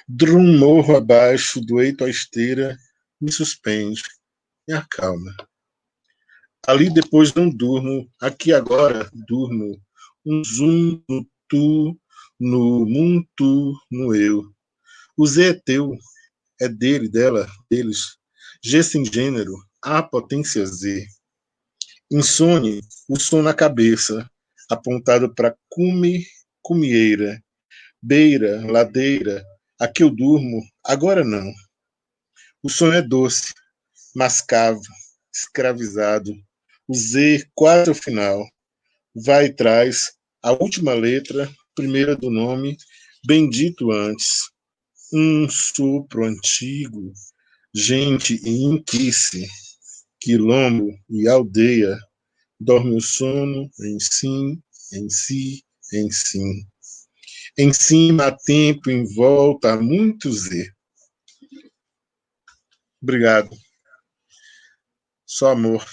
Drum morro abaixo, do eito à esteira, me suspende, me acalma. Ali depois não durmo, aqui agora durmo. Um zum no tu, no muito, no eu. O Z é teu, é dele, dela, deles. G sem gênero, A potência Z. Insone, o som na cabeça, apontado para cume, cumieira. Beira, ladeira, aqui eu durmo, agora não. O sonho é doce, mascavo, escravizado. O Z quase ao final. Vai e traz a última letra, primeira do nome, bendito antes. Um sopro antigo, gente e inquice, quilombo e aldeia, dorme o sono em sim, em si, em sim. Em cima há tempo, em volta há muito Z. Obrigado. Só amor.